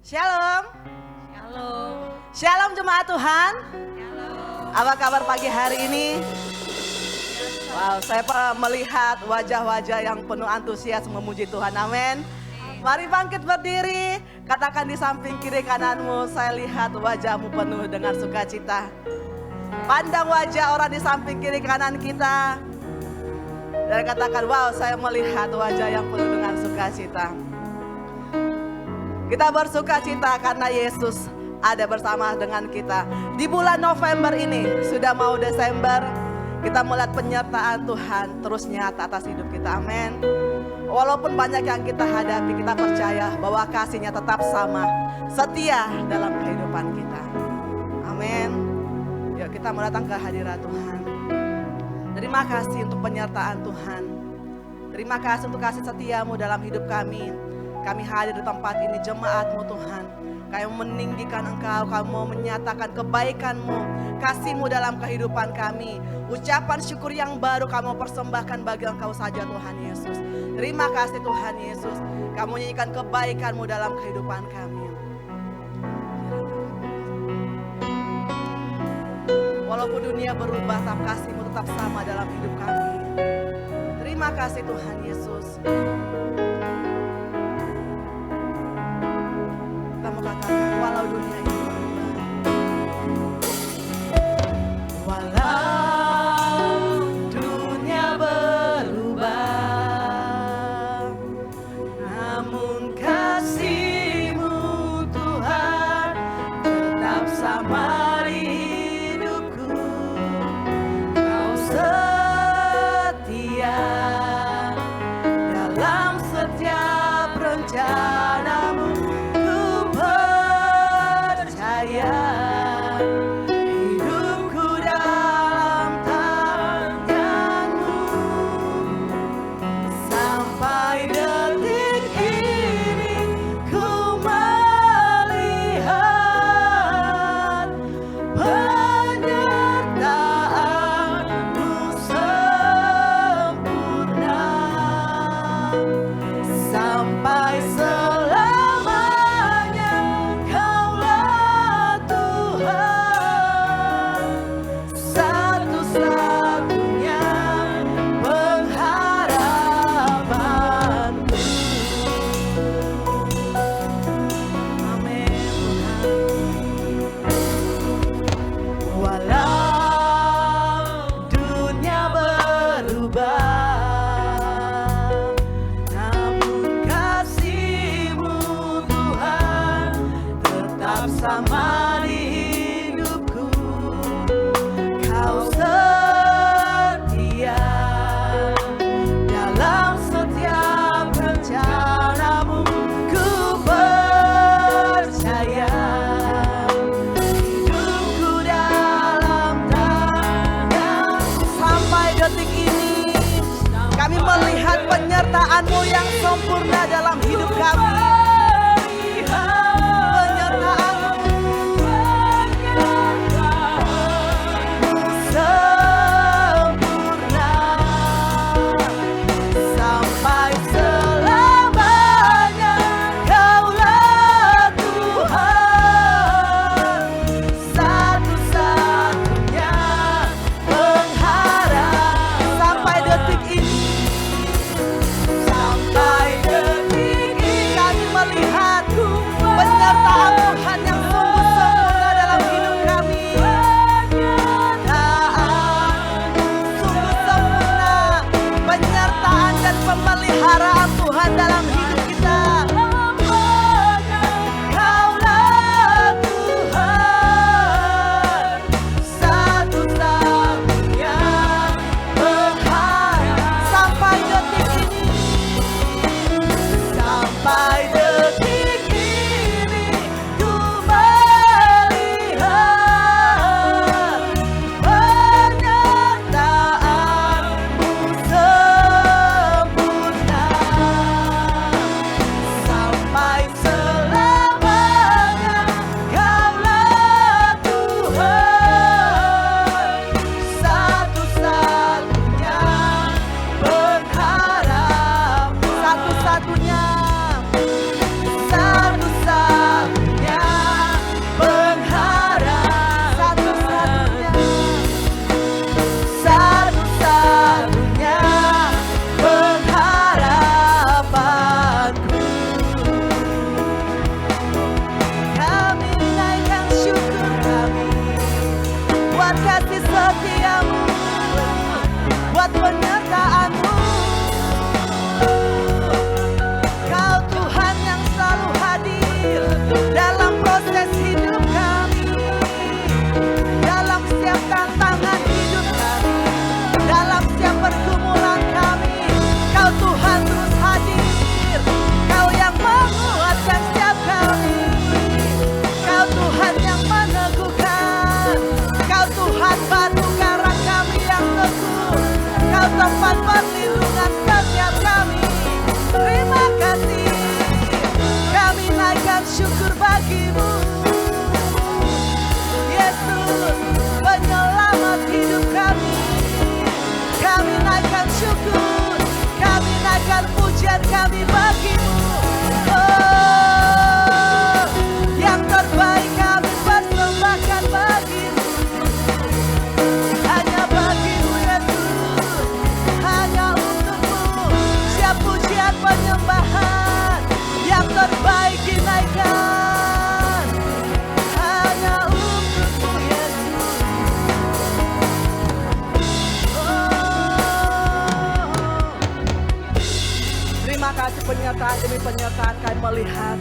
Shalom. Shalom. Shalom jemaat Tuhan. Shalom. Apa kabar pagi hari ini? Wow, saya melihat wajah-wajah yang penuh antusias memuji Tuhan. Amin. Mari bangkit berdiri. Katakan di samping kiri kananmu, saya lihat wajahmu penuh dengan sukacita. Pandang wajah orang di samping kiri kanan kita. Dan katakan, wow, saya melihat wajah yang penuh dengan sukacita. Kita bersukacita karena Yesus ada bersama dengan kita. Di bulan November ini, sudah mau Desember, kita melihat penyertaan Tuhan terus nyata atas hidup kita. Amin. Walaupun banyak yang kita hadapi, kita percaya bahwa kasih-Nya tetap sama, setia dalam kehidupan kita. Amin. Yuk kita mau datang ke hadirat Tuhan. Terima kasih untuk penyertaan Tuhan. Terima kasih untuk kasih setia-Mu dalam hidup kami. Kami hadir di tempat ini, jemaat-Mu Tuhan. Kami meninggikan Engkau, Kami mau menyatakan kebaikan-Mu, kasih-Mu dalam kehidupan kami. Ucapan syukur yang baru kami mau persembahkan bagi Engkau saja Tuhan Yesus. Terima kasih Tuhan Yesus, Kamu nyanyikan kebaikan-Mu dalam kehidupan kami. Walaupun dunia berubah, tapi kasih-Mu tetap sama dalam hidup kami. Terima kasih Tuhan Yesus. Katakan walau dunia ini berubah, walau dunia berubah, namun kasih-Mu Tuhan tetap sama di hidupku. Kau setia dalam setiap rencana-Mu. Hidupku dalam tangan-Mu, sampai detik ini ku melihat penyertaan-Mu sempurna, sampai sama di hidupku. Kau setia dalam setiap rencana-Mu. Ku percaya hidupku dalam tangan-Mu. Sampai detik ini kami melihat penyertaan-Mu yang sempurna dalam hidup kami. Sampai detik ini penyertaan kami melihat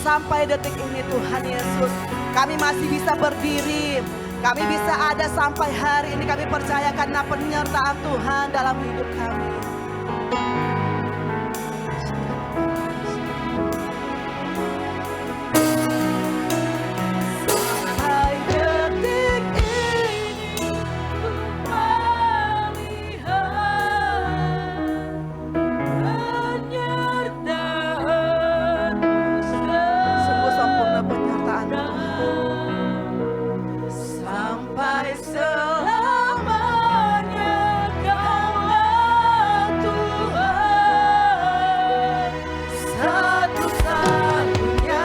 sampai detik ini Tuhan Yesus, kami masih bisa berdiri, kami bisa ada sampai hari ini. Kami percaya karena penyertaan Tuhan dalam hidup kami. Sampai detik ini ku melihat sungguh sempurna penyertaan Tuhan. Sampai selamanya Kaulah Tuhan, satu-satunya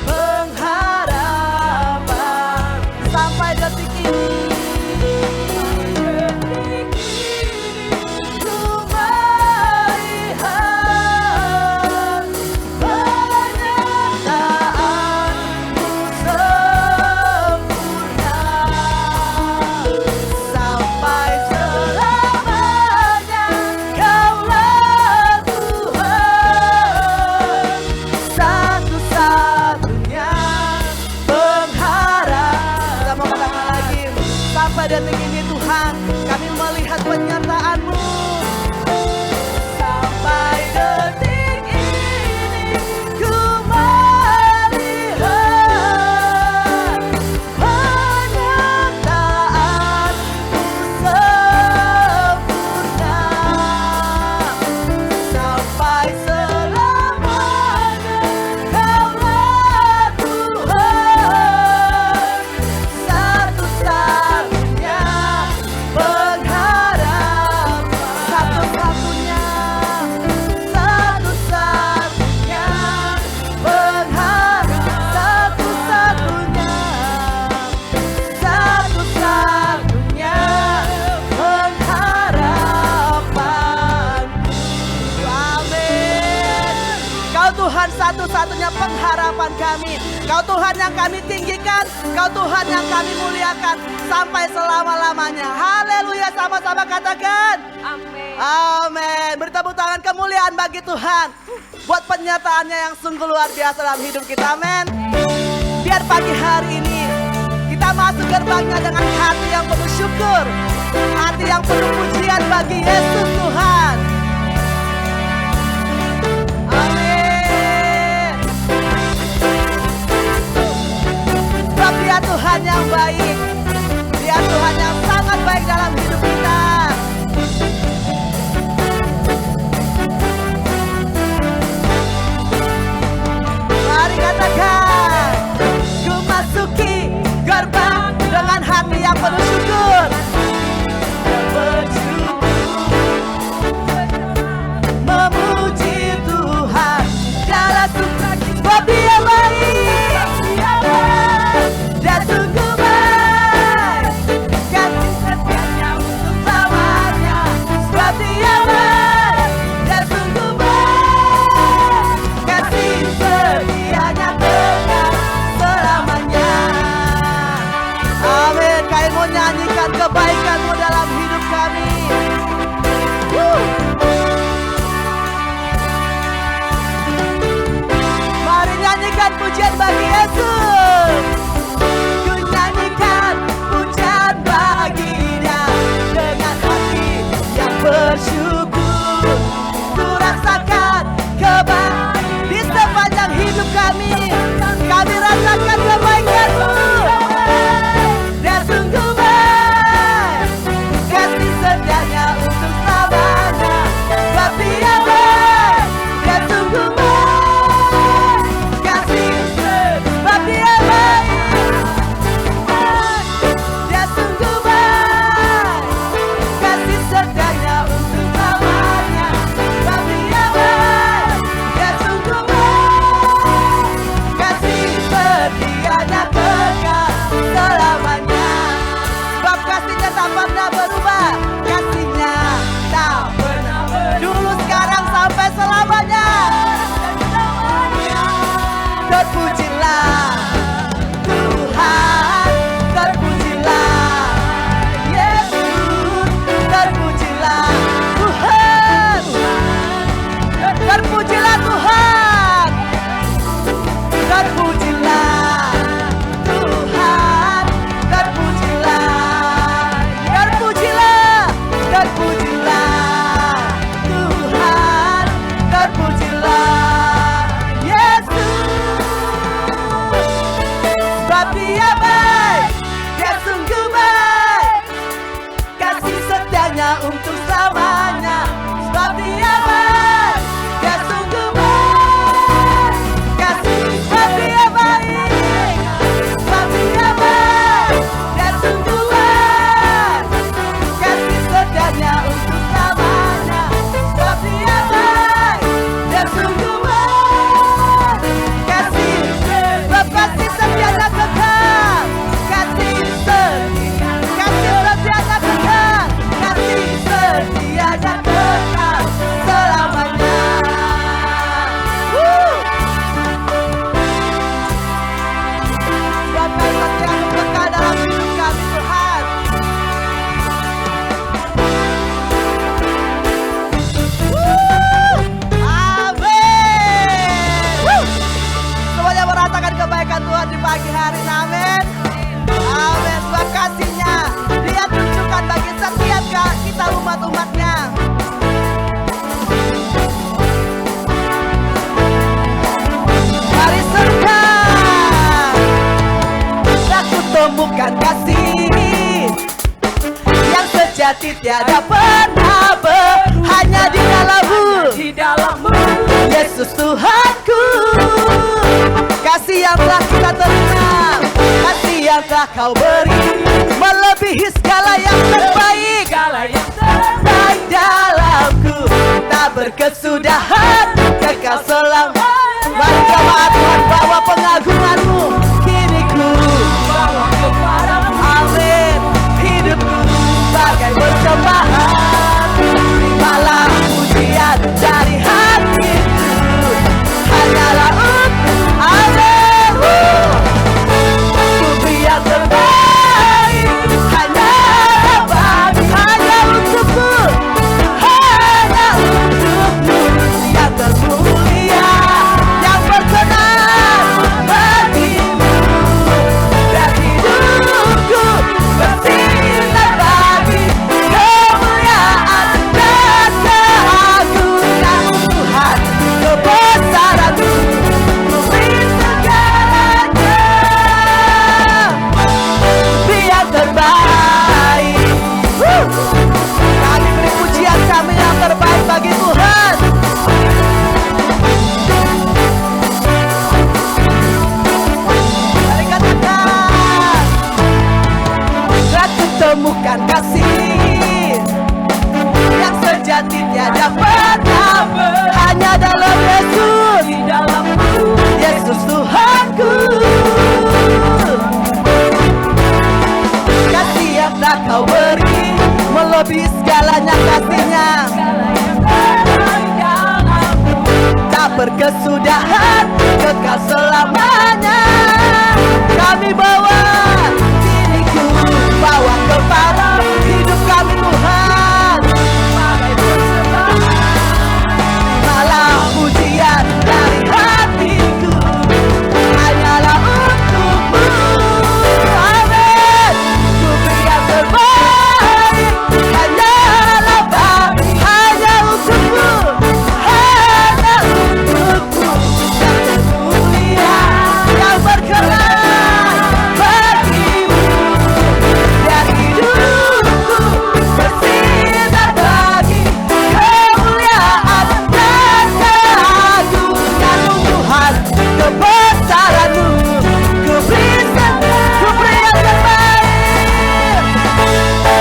pengharapan. Sampai detik ini ku melihat penyertaan-Mu sempurna. Sampai selamanya Kaulah Tuhan, satu-satunya pengharapan. Kita mau katakan lagi, sampai detik ini Tuhan, kami melihat penyertaan-Mu. Sampai detik ini ku melihat penyertaan-Mu sempurna. Sampai selamanya Kaulah Tuhan, satu-satunya pengharapan. Satu-satunya, satu-satunya pengharapan. Satu-satunya, satu-satunya pengharapan. Amin. Kau Tuhan satu-satunya pengharapan kami. Kau Tuhan yang kami tinggikan, Kau Tuhan yang kami muliakan sampai selama-lamanya. Haleluya, sama-sama katakan. Amin. Amin. Beri tepuk tangan kemuliaan bagi Tuhan buat penyertaannya yang sungguh luar biasa dalam hidup kita. Amin. Biar pagi hari ini kita masuk gerbangnya dengan hati yang penuh syukur, hati yang penuh pujian bagi Yesus Tuhan. Amin. Sebab Dia Tuhan yang baik, Dia Tuhan yang sangat baik dalam hidup kita. Mari katakan, ku masuki gerbang dengan hati yang penuh syukur. Memuji Tuhan dalam sukacita, sebab Dia baik, Dia sungguh baik, kasih setianya untuk selamanya. Sebab Dia baik, Dia sungguh baik, kasih setianya tetap selamanya. Amin. Kami mau nyanyikan kebaikan-Mu dalam hidup kami. Mari nyanyikan pujian bagi Yesus. Ku nyanyikan pujian bagi Dia dengan hati yang bersyukur. Ku rasakan kebaikan di sepanjang hidup kami. Kami rasakan kebaikan-Mu. Dia sungguh baik, kasih setianya untuk selamanya. Sebab Dia baik, Dia sungguh baik, kasih sebab Dia baik. sebab Dia baik, Dia sungguh baik. Kasih setianya untuk selamanya, sebab Dia baik, Dia sungguh baik. Kasih sebab Dia baik, sebab Dia baik, Dia sungguh baik. Kasih setianya untuk selamanya, sebab Dia baik, Dia sungguh baik. Kasih sebab kasih setianya kekal, kasih setianya kekal, kasih setianya kekal selamanya. Sebab kasih setianya kekal dalam hidup kami Tuhan. Amin. Semuanya merasakan kebaikan Tuhan di pagi hari ini. Amin. Amin. Sebab kasih-Nya Dia tunjukkan bagi setiap kita umat-umatnya. Mari serukan, aku temukan kasih yang sejati tiada pernah hanya di dalam-Mu, Yesus Tuhanku. Kasih yang telah kita terima, kasih yang telah Kau beri, melebihi segala yang terbaik dalamku, tak berkesudahan, kekal selama. Mari jemaat Tuhan bawa pengagungan-Mu, kini ku bawa kepadamu. Amin. Hidupku bagai persembahan, terimalah pujian dari hatiku, hanyalah untuk Amin. Ku beri yang terbaik, hanyalah bagi, hanya untukmu, hanya untukmu, yang termulia, yang berkenan bagimu. Dan hidupku bersinar bagi kemuliaan dan keagungan Tuhan, kebesaran-Mu, ku beri segalanya. Beri yang terbaik. Kami beri pujian kami yang terbaik bagi Tuhan. Mari katakan, aku temukan kasih yang sejati tiada pernah hanya dalam Yesus, Yesus Tuhanku. Kasih yang tak Kau beri, melebihi segalanya kasih-Nya, tak berkesudahan, kekal selamanya. Kami bawa, kini ku bawa kepada hidup kami Tuhan. Malah pujian dari hatiku, hanyalah untuk-Mu. Amin. Ku beri yang terbaik, hanyalah bagi, hanya untuk-Mu, hanya untuk-Mu, yang termulia, yang berkenan bagimu. Dan hidupku bersinar bagi kemuliaan dan keagungan Tuhan, kebesaran-Mu. Ku beri yang terbaik,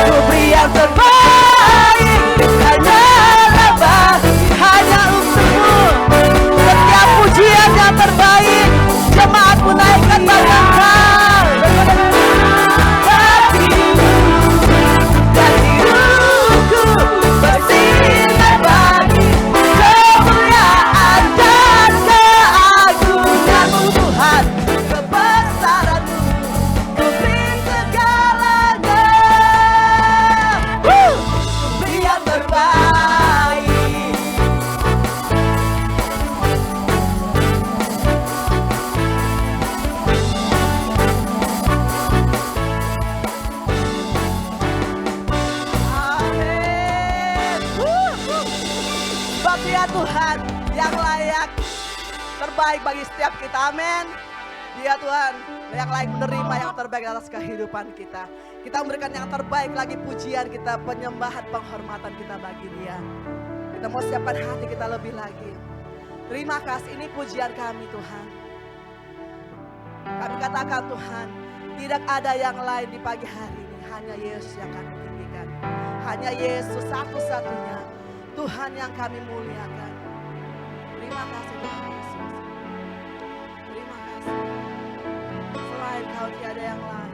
ku beri yang terbaik, hanyalah bagi, hanya untuk-Mu. Setiap pujian yang terbaik, jemaat-Mu naikkan bagi Engkau. Bagimu, dan hidupku bersinar bagi kemuliaan dan keagungan-Mu Tuhan, kebesaran-Mu, ku beri segalanya. Ku beri yang terbaik. Amin. Sebab Dia Tuhan yang layak terbaik bagi setiap kita. Amin. Iya Tuhan, yang lain menerima yang terbaik atas kehidupan kita. Kita memberikan yang terbaik lagi pujian kita, penyembahan, penghormatan kita bagi Dia. Kita mau siapkan hati kita lebih lagi. Terima kasih, ini pujian kami Tuhan. Kami katakan Tuhan, tidak ada yang lain di pagi hari ini, hanya Yesus yang kami tinggikan. Hanya Yesus satu-satunya Tuhan yang kami muliakan. Terima kasih Tuhan Yesus. Terima kasih. Selain Kau tiada yang lain.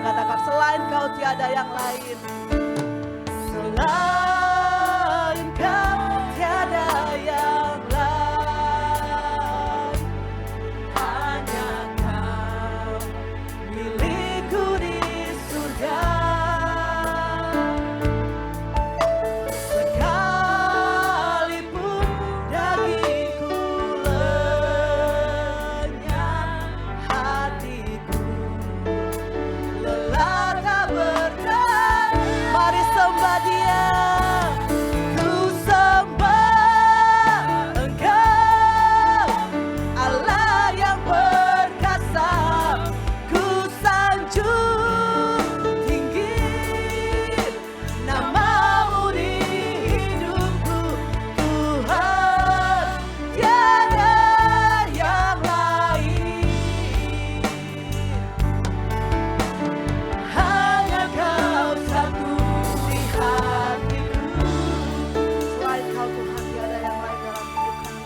Katakan selain Kau tiada yang lain. Selain Kau tiada yang lain. Hanya Kau milikku di surga. Sekalipun dagingku lenyap, hatiku lelah tak berdaya. Mari sembah Dia. Ku sembah Engkau, Allah yang perkasa. Ku sanjung tinggi nama-Mu di hidupku, Tuhan, tiada yang lain. Hanya Kau satu di hatiku. Selain Kau Tuhan tiada yang lain dalam hidup kami.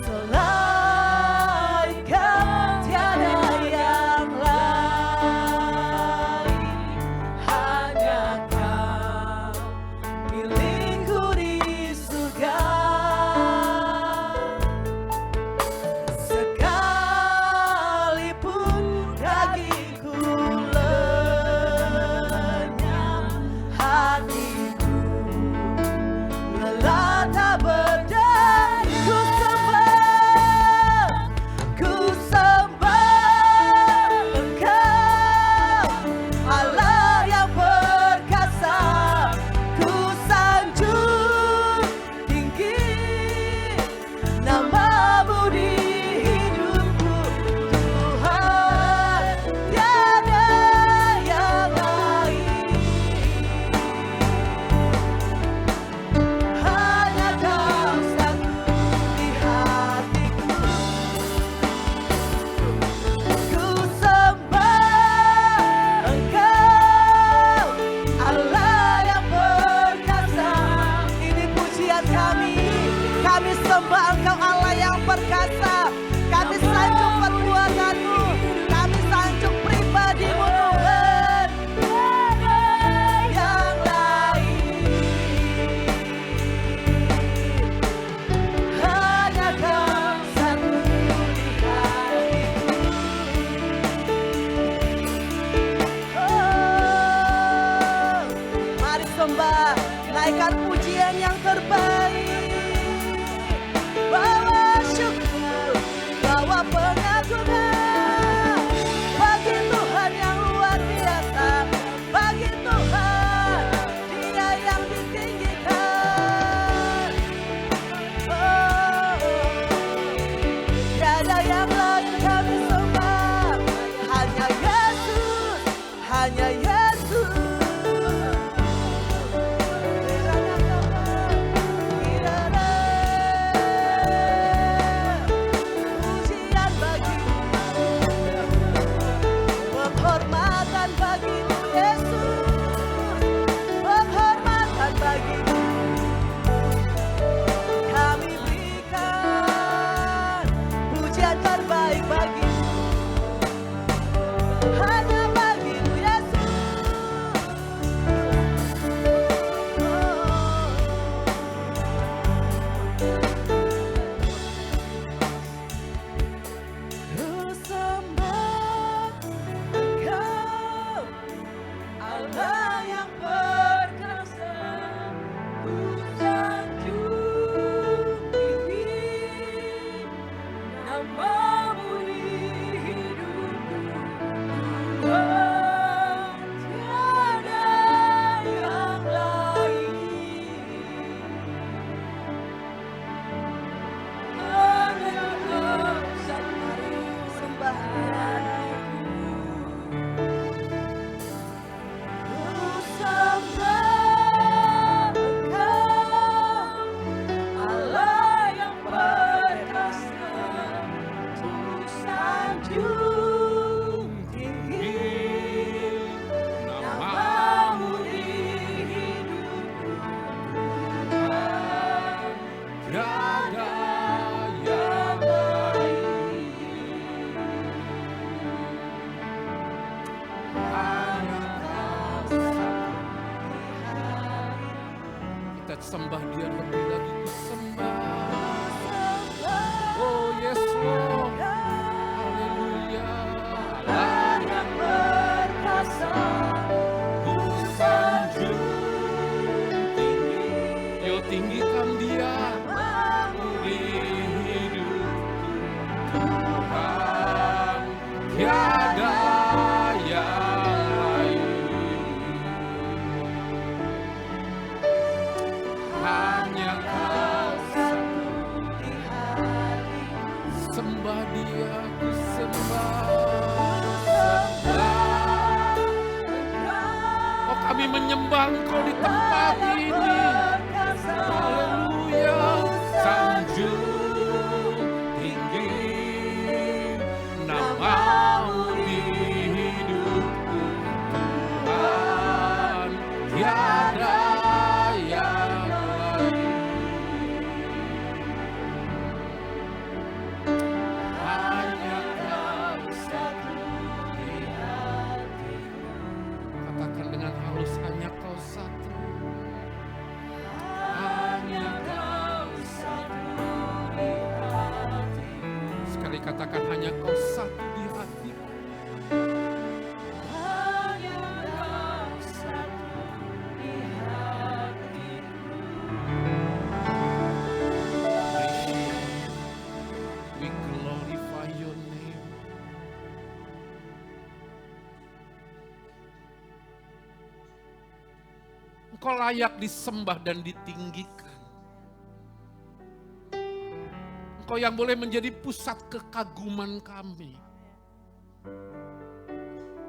Selain Kau tiada yang lain. Hanya Kau milikku di surga. Sekalipun dagingku lenyap, hatiku lelah tak berdaya. Ku sembah Engkau, Allah yang perkasa. Ku sanjung tinggi nama-Mu di hidupku, Tuhan, tiada yang lain. Hanya Kau satu di hatiku. Ku sembah Engkau, Allah yang perkasa. Ini pujian kami. Kami sembah Engkau, Allah yang perkasa. Kami sanjung perbuatan-Mu. Kami sanjung pribadi-Mu, Tuhan. Tiada yang lain. Hanya Kau satu di hatiku. Oh, mari sembah, naikkan pujian yang terbaik. Bawa syukur, bawa pengagungan bagi Tuhan yang luar biasa, bagi Tuhan Dia yang ditinggikan. Oh, tiada yang lain kami sembah, hanya Yesus, hanya Yesus. Pujian bagi-Mu, penghormatan bagi-Mu Yesus, penghormatan bagi-Mu. Kami berikan pujian terbaik bagi-Mu. Hanya Kita sembah dia lebih lagi, ku sembah. Oh yes Lord. Haleluya. Allah yang perkasa, ku sanjung tinggi. Yo tinggikan dia di hidupku. Tuhan tiada yang lain. Hanya Kau satu di hati. Sembah dia, ku sembah. Oh kami menyembah Engkau di tempat ini. Haleluya. Sanjung tinggi namamu di hidupku. Tuhan tiada yang lain. Hanya Kau satu di hatiku. Katakan dengan halus, hanya Kau satu. Hanya Kau satu di hatiku. Sekali katakan, hanya Kau satu di hatiku. Hanya Kau satu di hatiku. Praise you. We glorify your name. Engkau layak disembah dan ditinggikan. Engkau yang boleh menjadi pusat kekaguman kami.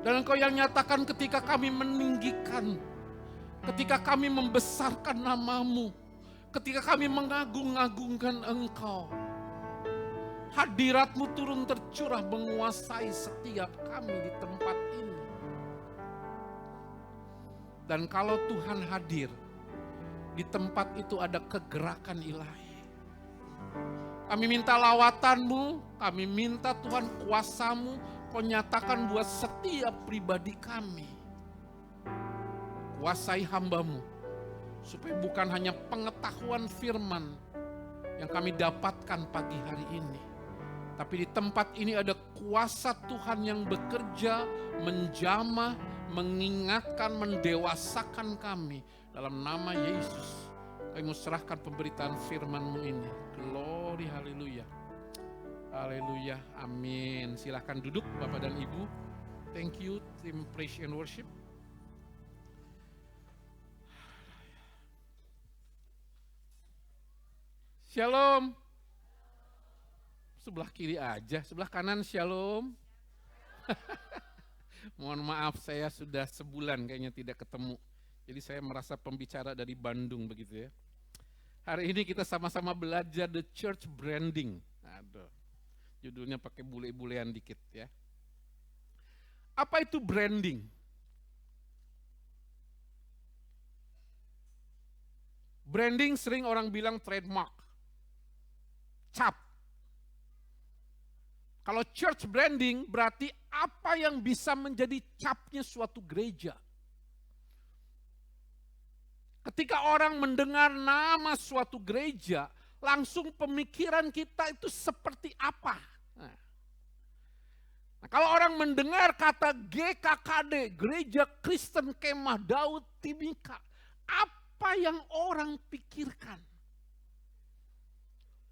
Dan Engkau yang nyatakan ketika kami meninggikan, ketika kami membesarkan namamu, ketika kami mengagung-agungkan Engkau, hadirat-Mu turun tercurah menguasai setiap kami di tempat ini. Dan kalau Tuhan hadir, di tempat itu ada kegerakan ilahi. Kami minta lawatan-Mu, kami minta Tuhan kuasa-Mu, Kau nyatakan buat setiap pribadi kami. Kuasai hamba-Mu, supaya bukan hanya pengetahuan firman yang kami dapatkan pagi hari ini, tapi di tempat ini ada kuasa Tuhan yang bekerja, menjamah, mengingatkan, mendewasakan kami. Dalam nama Yesus, kami serahkan pemberitaan firman-Mu ini. Glory, haleluya. Haleluya, amin. Silahkan duduk Bapak dan Ibu. Thank you, tim Praise and Worship. Shalom. Sebelah kiri aja, sebelah kanan shalom. Mohon maaf, saya sudah sebulan kayaknya tidak ketemu. Jadi saya merasa pembicara dari Bandung begitu ya. Hari ini kita sama-sama belajar The Church Branding. Aduh, judulnya pakai bule-bulean dikit ya. Apa itu branding? Branding sering orang bilang trademark, cap. Kalau church branding berarti apa yang bisa menjadi capnya suatu gereja. Ketika orang mendengar nama suatu gereja, langsung pemikiran kita itu seperti apa. Nah, kalau orang mendengar kata GKKD, Gereja Kristen Kemah Daud Timika, apa yang orang pikirkan?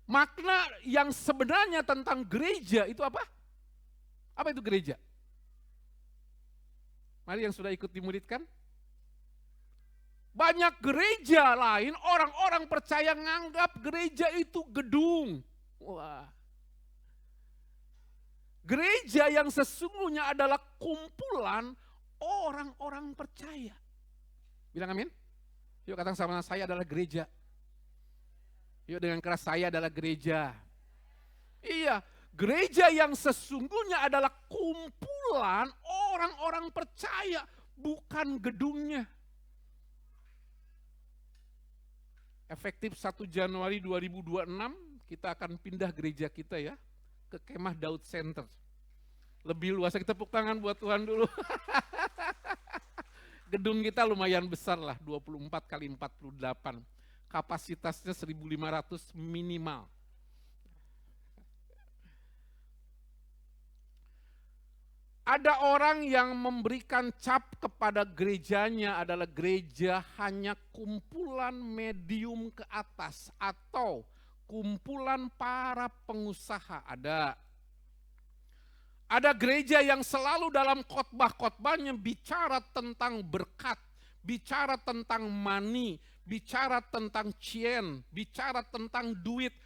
Makna yang sebenarnya tentang gereja itu apa? Apa itu gereja? Mari yang sudah ikut dimuridkan. Banyak gereja lain, orang-orang percaya nganggap gereja itu gedung. Wah. Gereja yang sesungguhnya adalah kumpulan orang-orang percaya. Bilang amin. Yuk katakan sama saya adalah gereja. Yuk dengan keras, saya adalah gereja. Iya, gereja yang sesungguhnya adalah kumpulan orang-orang percaya, bukan gedungnya. Efektif 1 Januari 2026, kita akan pindah gereja kita ya, ke Kemah Daud Center. Lebih luas, kita tepuk tangan buat Tuhan dulu. Gedung kita lumayan besar lah, 24 kali 48. kapasitasnya 1.500 minimal. Ada orang yang memberikan cap kepada gerejanya adalah gereja hanya kumpulan medium ke atas atau kumpulan para pengusaha. Ada gereja yang selalu dalam khotbah-khotbahnya bicara tentang berkat, bicara tentang money, bicara tentang cien, bicara tentang duit.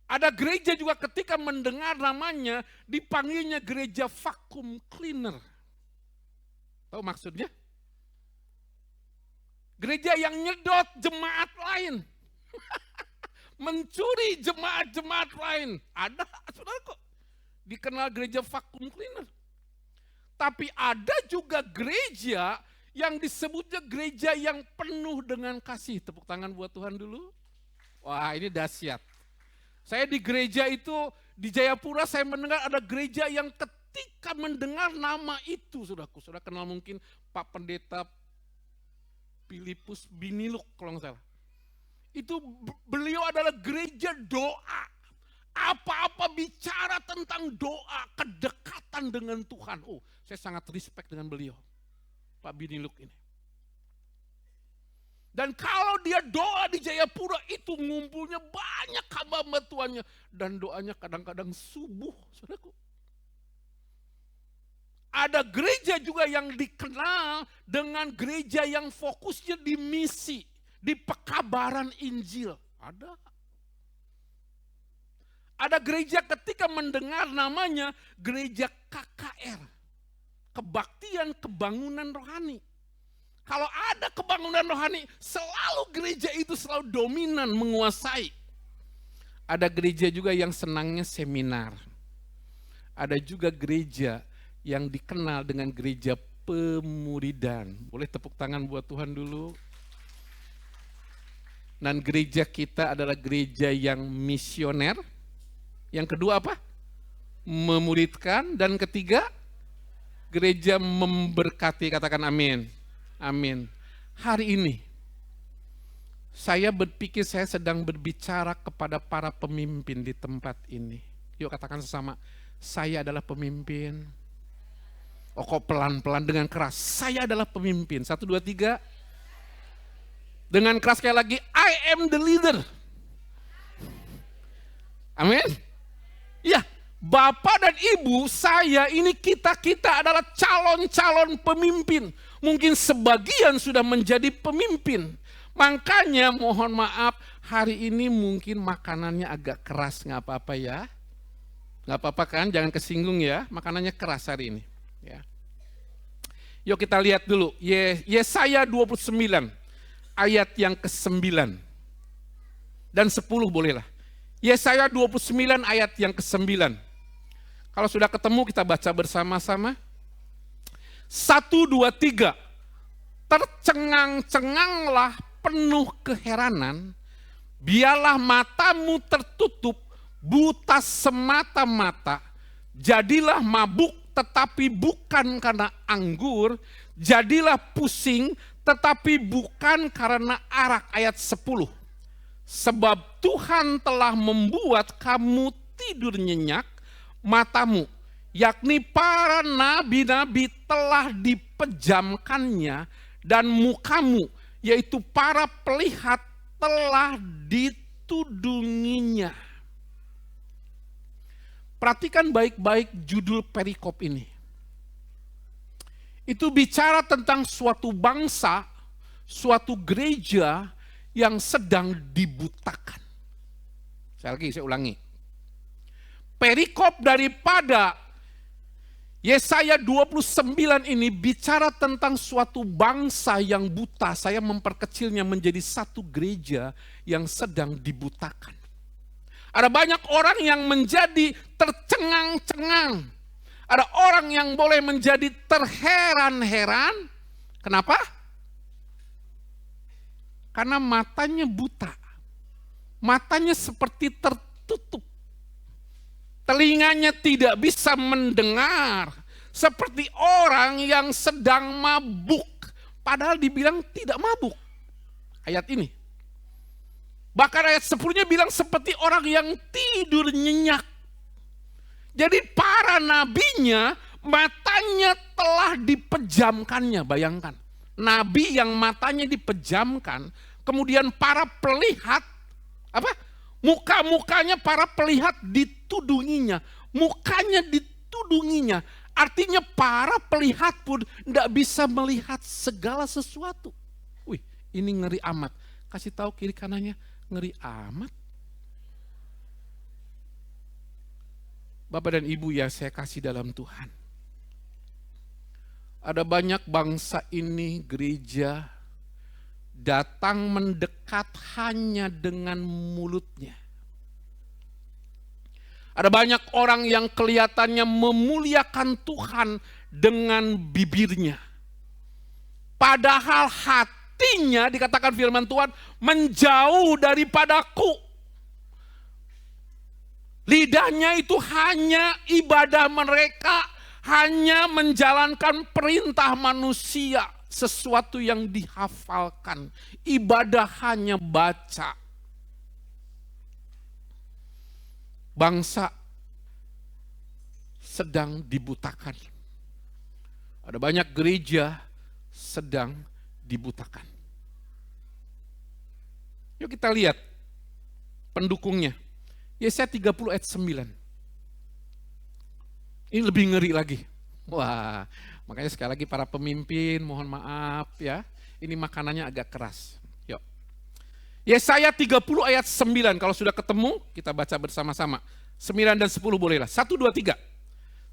Ada gereja juga ketika mendengar namanya dipanggilnya gereja vacuum cleaner. Tahu maksudnya? Gereja yang nyedot jemaat lain. Mencuri jemaat-jemaat lain. Ada, saudara kok. Dikenal gereja vacuum cleaner. Tapi ada juga gereja yang disebutnya gereja yang penuh dengan kasih. Tepuk tangan buat Tuhan dulu. Wah, ini dahsyat. Saya di gereja itu, di Jayapura saya mendengar ada gereja yang ketika mendengar nama itu, saudaraku, saudara kenal mungkin Pak Pendeta Filipus Biniluk kalau nggak salah. Itu beliau adalah gereja doa. Apa-apa bicara tentang doa, kedekatan dengan Tuhan. Oh, saya sangat respect dengan beliau, Pak Biniluk ini. Dan kalau dia doa di Jayapura itu ngumpulnya banyak hamba-hamba Tuhannya. Dan doanya kadang-kadang subuh, saudaraku. Ada gereja juga yang dikenal dengan gereja yang fokusnya di misi, di pekabaran Injil. Ada gereja ketika mendengar namanya gereja KKR. Kebaktian Kebangunan Rohani. Kalau ada kebangunan rohani, selalu gereja itu selalu dominan, menguasai. Ada gereja juga yang senangnya seminar. Ada juga gereja yang dikenal dengan gereja pemuridan. Boleh tepuk tangan buat Tuhan dulu. Dan gereja kita adalah gereja yang misioner. Yang kedua apa? Memuridkan. Dan ketiga, gereja memberkati. Katakan amin. Amin. Hari ini saya berpikir saya sedang berbicara kepada para pemimpin di tempat ini. Yuk katakan sesama, saya adalah pemimpin. Oh kok pelan-pelan dengan keras, saya adalah pemimpin. 1, 2, 3. Dengan keras sekali lagi, I am the leader. Amin. Ya, Bapak dan Ibu, saya ini kita adalah calon-calon pemimpin. Mungkin sebagian sudah menjadi pemimpin. Makanya mohon maaf, hari ini mungkin makanannya agak keras, nggak apa-apa ya. Nggak apa-apa kan, jangan kesinggung ya, makanannya keras hari ini. Ya. Yuk kita lihat dulu, Yesaya 29, ayat yang ke-9. Dan 10 bolehlah. Yesaya 29 ayat yang ke-9. Kalau sudah ketemu kita baca bersama-sama. 1, 2, 3. Tercengang-cenganglah penuh keheranan, biarlah matamu tertutup, buta semata-mata, jadilah mabuk tetapi bukan karena anggur, jadilah pusing tetapi bukan karena arak. Ayat 10. Sebab Tuhan telah membuat kamu tidur nyenyak, matamu, yakni para nabi-nabi telah dipejamkannya, dan mukamu, yaitu para pelihat telah ditudunginya. Perhatikan baik-baik judul perikop ini. Itu bicara tentang suatu bangsa, suatu gereja yang sedang dibutakan. Saya ulangi. Perikop daripada Yesaya 29 ini bicara tentang suatu bangsa yang buta. Saya memperkecilnya menjadi satu gereja yang sedang dibutakan. Ada banyak orang yang menjadi tercengang-cengang. Ada orang yang boleh menjadi terheran-heran. Kenapa? Karena matanya buta. Matanya seperti tertutup. Telinganya tidak bisa mendengar, seperti orang yang sedang mabuk, padahal dibilang tidak mabuk. ayat ini. Bahkan ayat 10-nya bilang seperti orang yang tidur nyenyak. Jadi para nabinya matanya telah dipejamkannya, bayangkan. Nabi yang matanya dipejamkan, kemudian para pelihat, muka-mukanya para pelihat ditudunginya. Mukanya ditudunginya. Artinya para pelihat pun tidak bisa melihat segala sesuatu. Wih, ini ngeri amat. Kasih tahu kiri kanannya, ngeri amat. Bapak dan Ibu yang saya kasih dalam Tuhan. Ada banyak bangsa ini, gereja, datang mendekat hanya dengan mulutnya. Ada banyak orang yang kelihatannya memuliakan Tuhan dengan bibirnya. Padahal hatinya, dikatakan firman Tuhan, menjauh daripadaku. Lidahnya itu hanya ibadah mereka, hanya menjalankan perintah manusia, sesuatu yang dihafalkan. Ibadah hanya baca. Bangsa sedang dibutakan. Ada banyak gereja sedang dibutakan. Yuk kita lihat pendukungnya. Yesaya 30 ayat 9. Ini lebih ngeri lagi. Wah, makanya sekali lagi para pemimpin mohon maaf ya. Ini makanannya agak keras. Yuk. Yesaya 30 ayat 9. Kalau sudah ketemu kita baca bersama-sama. 9 dan 10 bolehlah. 1, 2, 3.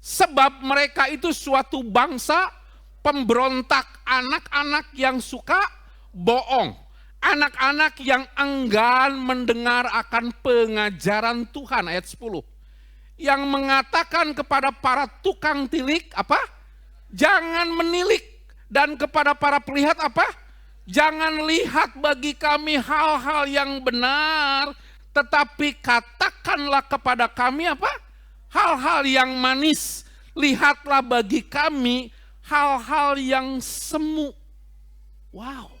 Sebab mereka itu suatu bangsa pemberontak, anak-anak yang suka bohong. Anak-anak yang enggan mendengar akan pengajaran Tuhan. Ayat 10. Yang mengatakan kepada para tukang tilik, jangan menilik. Dan kepada para pelihat, jangan lihat bagi kami hal-hal yang benar, tetapi katakanlah kepada kami hal-hal yang manis. Lihatlah bagi kami hal-hal yang semu. Wow.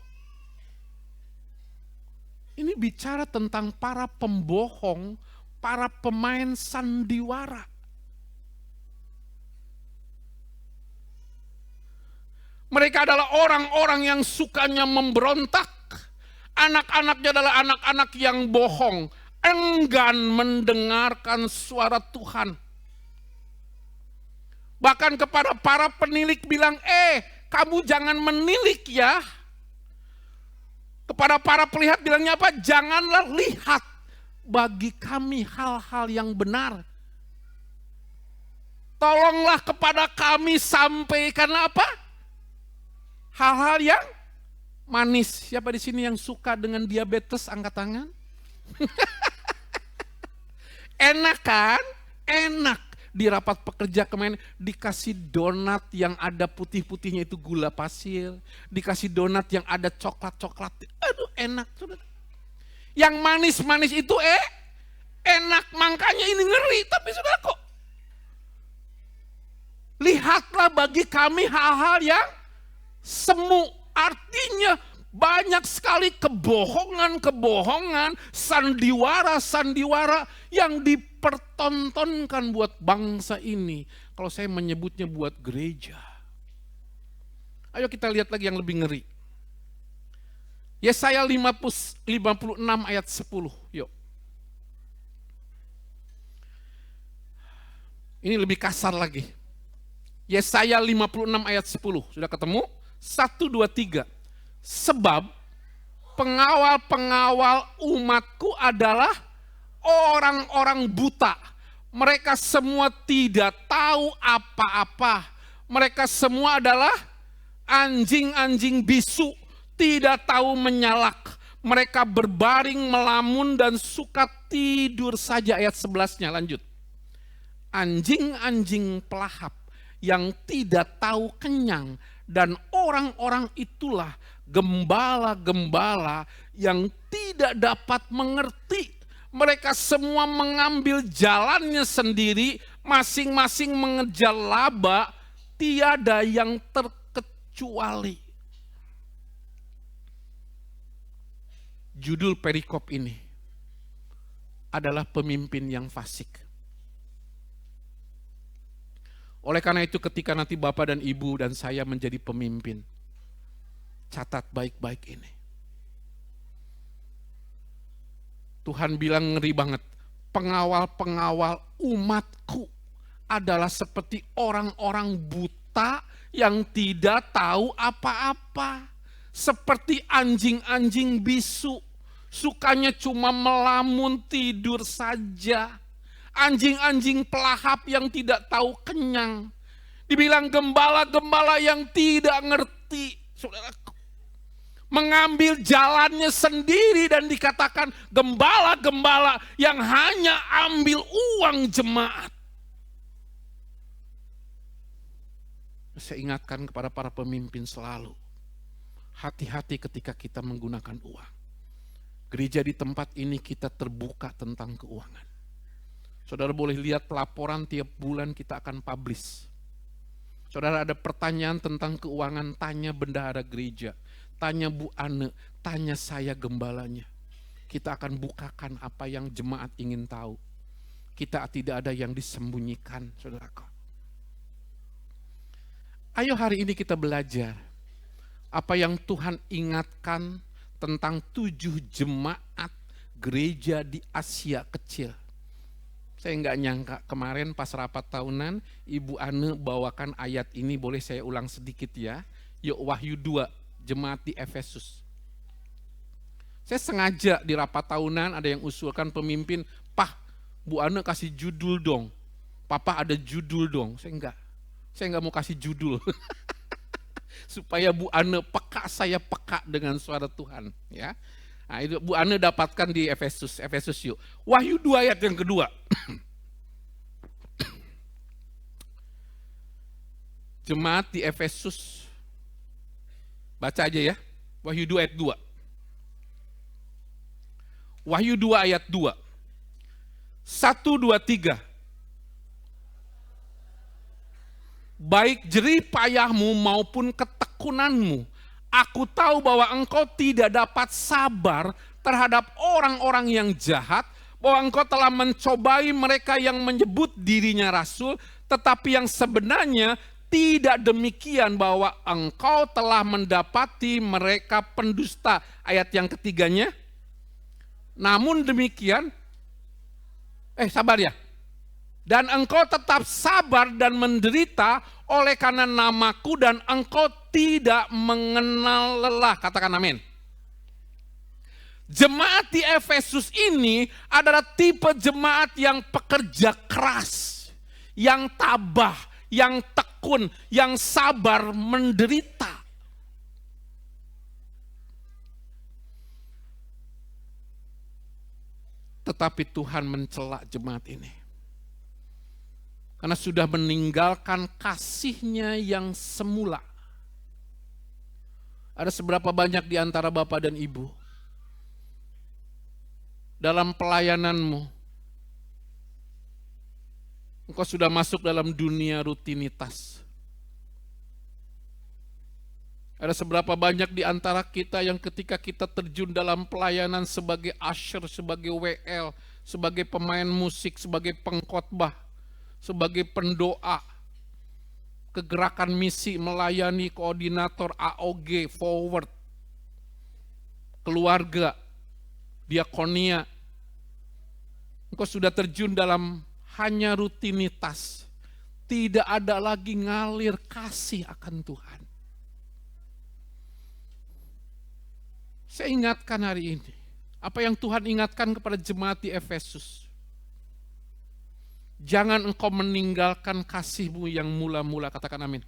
Ini bicara tentang para pembohong, para pemain sandiwara. Mereka adalah orang-orang yang sukanya memberontak. Anak-anaknya adalah anak-anak yang bohong, enggan mendengarkan suara Tuhan. Bahkan kepada para penilik bilang, kamu jangan menilik ya. Kepada para pelihat bilangnya janganlah lihat bagi kami hal-hal yang benar. Tolonglah kepada kami sampaikanlah hal-hal yang manis. Siapa di sini yang suka dengan diabetes? Angkat tangan. Enak kan? Enak. Di rapat pekerja kemarin dikasih donat yang ada putih-putihnya itu gula pasir. Dikasih donat yang ada coklat-coklat. Aduh enak. Yang manis-manis itu enak. Makanya ini ngeri. Tapi sudah kok. Lihatlah bagi kami hal-hal yang semu. Artinya banyak sekali kebohongan-kebohongan, sandiwara-sandiwara yang dipertontonkan buat bangsa ini. Kalau saya menyebutnya buat gereja. Ayo kita lihat lagi yang lebih ngeri. Yesaya 56 ayat 10. Yuk. Ini lebih kasar lagi. Yesaya 56 ayat 10. Sudah ketemu? 1, 2, 3. Sebab pengawal-pengawal umatku adalah orang-orang buta. Mereka semua tidak tahu apa-apa. Mereka semua adalah anjing-anjing bisu, tidak tahu menyalak. Mereka berbaring melamun dan suka tidur saja. Ayat 11-nya lanjut. Anjing-anjing pelahap yang tidak tahu kenyang, dan orang-orang itulah gembala-gembala yang tidak dapat mengerti. Mereka semua mengambil jalannya sendiri, masing-masing mengejar laba, tiada yang terkecuali. Judul perikop ini adalah pemimpin yang fasik. Oleh karena itu ketika nanti Bapak dan Ibu dan saya menjadi pemimpin, catat baik-baik ini. Tuhan bilang ngeri banget, pengawal-pengawal umatku adalah seperti orang-orang buta yang tidak tahu apa-apa. Seperti anjing-anjing bisu, sukanya cuma melamun tidur saja. Anjing-anjing pelahap yang tidak tahu kenyang. Dibilang gembala-gembala yang tidak ngerti, saudaraku. Mengambil jalannya sendiri dan dikatakan gembala-gembala yang hanya ambil uang jemaat. Saya ingatkan kepada para pemimpin selalu, hati-hati ketika kita menggunakan uang. Gereja di tempat ini kita terbuka tentang keuangan. Saudara boleh lihat laporan tiap bulan kita akan publish. Saudara ada pertanyaan tentang keuangan, tanya bendahara gereja, tanya Bu Ane, tanya saya gembalanya. Kita akan bukakan apa yang jemaat ingin tahu. Kita tidak ada yang disembunyikan, saudaraku. Ayo hari ini kita belajar apa yang Tuhan ingatkan tentang 7 jemaat gereja di Asia Kecil. Saya nggak nyangka kemarin pas rapat tahunan Ibu Ane bawakan ayat ini, boleh saya ulang sedikit ya. Yuk Wahyu 2, jemaat di Efesus. Saya sengaja di rapat tahunan ada yang usulkan pemimpin, "Pah, Bu Ane kasih judul dong. Papa ada judul dong." Saya nggak mau kasih judul. Supaya Bu Ane peka, saya peka dengan suara Tuhan. Ya, nah, itu Bu Ane dapatkan di Efesus yuk. Wahyu 2 ayat yang kedua. Jemaat di Efesus. Baca aja ya. Wahyu 2 ayat 2. Wahyu 2 ayat 2. 1, 2, 3. Baik jerih payahmu maupun ketekunanmu, aku tahu bahwa engkau tidak dapat sabar terhadap orang-orang yang jahat, bahwa engkau telah mencobai mereka yang menyebut dirinya rasul, tetapi yang sebenarnya tidak demikian, bahwa engkau telah mendapati mereka pendusta. Ayat yang ketiganya, namun demikian, sabar ya. Dan engkau tetap sabar dan menderita oleh karena namaku, dan engkau tidak mengenal lelah. Katakan amin. Jemaat di Efesus ini adalah tipe jemaat yang pekerja keras, yang tabah, yang tekun, yang sabar menderita. Tetapi Tuhan mencela jemaat ini. Karena sudah meninggalkan kasih-Nya yang semula. Ada seberapa banyak di antara Bapak dan Ibu dalam pelayananmu, engkau sudah masuk dalam dunia rutinitas. Ada seberapa banyak di antara kita yang ketika kita terjun dalam pelayanan sebagai usher, sebagai WL, sebagai pemain musik, sebagai pengkhotbah, sebagai pendoa, kegerakan misi, melayani, koordinator, AOG, forward, keluarga, diakonia. Engkau sudah terjun dalam hanya rutinitas. Tidak ada lagi ngalir kasih akan Tuhan. Saya ingatkan hari ini, apa yang Tuhan ingatkan kepada jemaat di Efesus. Jangan engkau meninggalkan kasihmu yang mula-mula, katakan amin.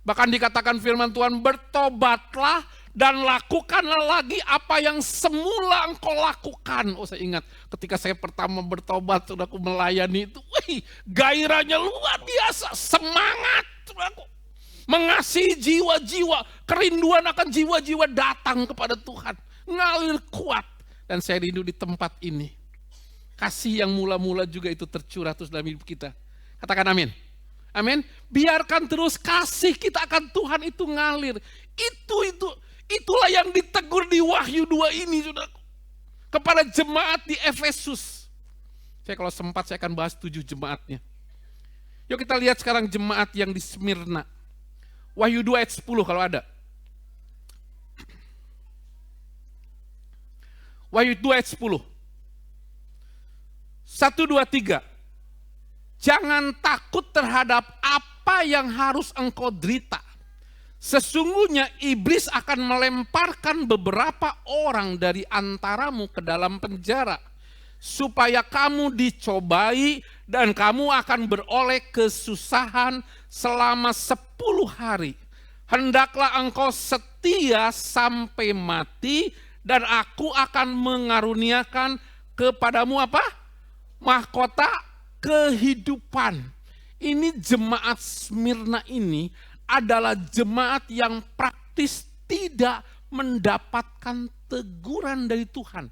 Bahkan dikatakan firman Tuhan, bertobatlah dan lakukanlah lagi apa yang semula engkau lakukan. Oh, saya ingat ketika saya pertama bertobat, sudah aku melayani itu, gairahnya luar biasa, semangat, aku mengasihi jiwa-jiwa, kerinduan akan jiwa-jiwa datang kepada Tuhan, ngalir kuat. Dan saya rindu di tempat ini. Kasih yang mula-mula juga itu tercurah terus dalam hidup kita. Katakan amin. Amin. Biarkan terus kasih kita akan Tuhan itu ngalir. Itulah yang ditegur di Wahyu 2 ini, saudaraku. Kepada jemaat di Efesus. Saya kalau sempat saya akan bahas 7 jemaatnya. Yuk kita lihat sekarang jemaat yang di Smyrna. Wahyu 2 ayat 10 kalau ada. Wahyu 2 ayat 10. 1, 2, 3. Jangan takut terhadap apa yang harus engkau derita. Sesungguhnya iblis akan melemparkan beberapa orang dari antaramu ke dalam penjara, supaya kamu dicobai dan kamu akan beroleh kesusahan selama 10 hari. Hendaklah engkau setia sampai mati, dan aku akan mengaruniakan kepadamu apa? Mahkota kehidupan. Ini jemaat Smyrna ini adalah jemaat yang praktis tidak mendapatkan teguran dari Tuhan.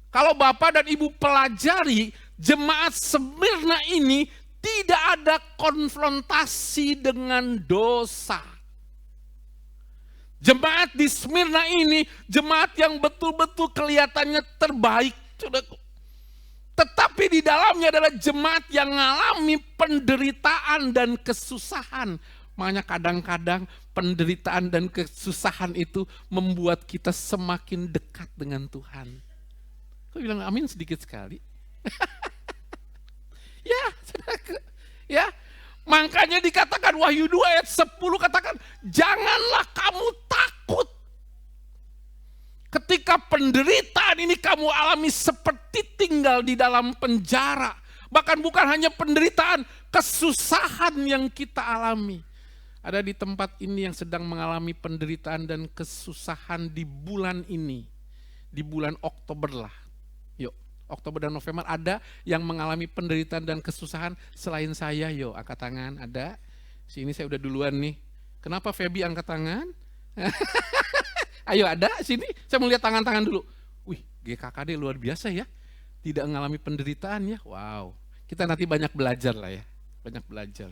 Kalau Bapak dan Ibu pelajari, jemaat Smyrna ini tidak ada konfrontasi dengan dosa. Jemaat di Smyrna ini, jemaat yang betul-betul kelihatannya terbaik. Tetapi di dalamnya adalah jemaat yang mengalami penderitaan dan kesusahan. Makanya kadang-kadang penderitaan dan kesusahan itu membuat kita semakin dekat dengan Tuhan. Kok bilang amin sedikit sekali? Ya, saudaraku. Ya, makanya dikatakan Wahyu 2 ayat 10 katakan, janganlah kamu takut. Ketika penderitaan ini kamu alami seperti tinggal di dalam penjara. Bahkan bukan hanya penderitaan, kesusahan yang kita alami. Ada di tempat ini yang sedang mengalami penderitaan dan kesusahan di bulan ini. Di bulan Oktober lah. Yuk, Oktober dan November ada yang mengalami penderitaan dan kesusahan selain saya. Yuk, angkat tangan, ada. Sini saya udah duluan nih. Kenapa Feby angkat tangan? Ayo ada sini, saya mau lihat tangan-tangan dulu. Wih, GKKD luar biasa ya. Tidak mengalami penderitaan ya. Wow, kita nanti banyak belajar lah ya. Banyak belajar.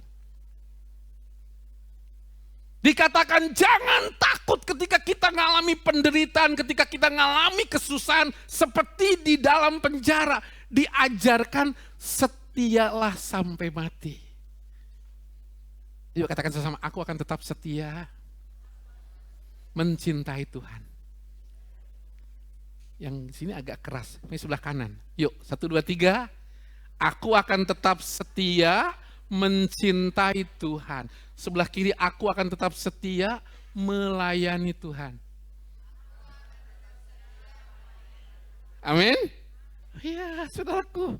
Dikatakan jangan takut ketika kita mengalami penderitaan, ketika kita mengalami kesusahan seperti di dalam penjara. Diajarkan setialah sampai mati. Yuk katakan sama, aku akan tetap setia. Mencintai Tuhan. Yang sini agak keras, ini sebelah kanan. Yuk, 1, 2, 3. Aku akan tetap setia mencintai Tuhan. Sebelah kiri, aku akan tetap setia melayani Tuhan. Amin. Ya, saudaraku.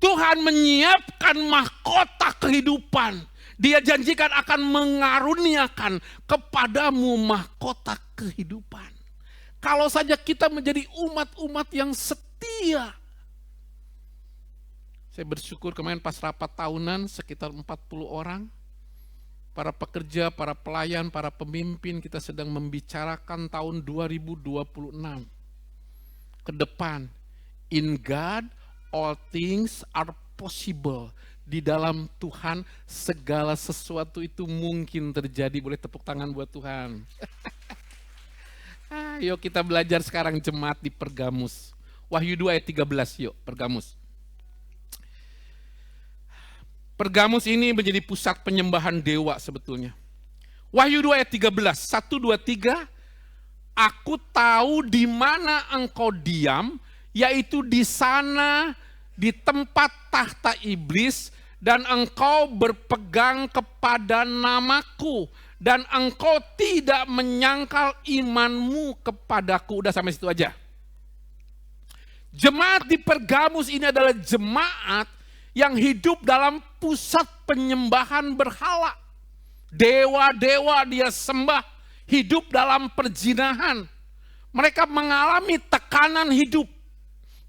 Tuhan menyiapkan mahkota kehidupan. Dia janjikan akan mengaruniakan kepadamu mahkota kehidupan. Kalau saja kita menjadi umat-umat yang setia. Saya bersyukur kemarin pas rapat tahunan sekitar 40 orang. Para pekerja, para pelayan, para pemimpin kita sedang membicarakan tahun 2026. Ke depan, in God all things are possible. Di dalam Tuhan segala sesuatu itu mungkin terjadi. Boleh tepuk tangan buat Tuhan. Ayo kita belajar sekarang jemaat di Pergamus. Wahyu 2 ayat 13 yuk Pergamus. Pergamus ini menjadi pusat penyembahan dewa sebetulnya. Wahyu 2 ayat 13, 1, 2, 3. Aku tahu di mana engkau diam, yaitu di sana di tempat tahta iblis, dan engkau berpegang kepada namaku, dan engkau tidak menyangkal imanmu kepadaku. Udah sampai situ aja. Jemaat di Pergamus ini adalah jemaat yang hidup dalam pusat penyembahan berhala. Dewa-dewa dia sembah, hidup dalam perzinahan. Mereka mengalami tekanan hidup.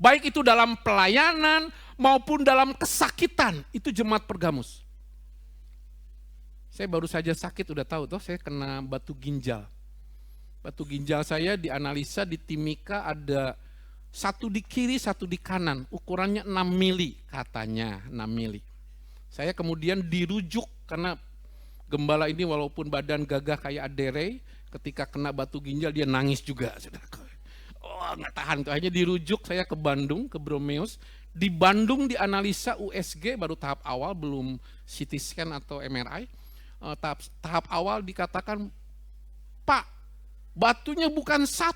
Baik itu dalam pelayanan maupun dalam kesakitan. Itu jemaat Pergamus. Saya baru saja sakit, udah tahu toh, saya kena batu ginjal. Batu ginjal saya dianalisa di Timika ada satu di kiri, satu di kanan. Ukurannya 6 mili katanya, 6 mili. Saya kemudian dirujuk karena Gembala ini walaupun badan gagah kayak Adere, ketika kena batu ginjal dia nangis juga. Saudaraku. Oh nggak tahan tuh, akhirnya dirujuk saya ke Bandung, ke Bromeus. Di Bandung dianalisa USG baru tahap awal, belum CT scan atau MRI. Tahap awal dikatakan, Pak, batunya bukan 1,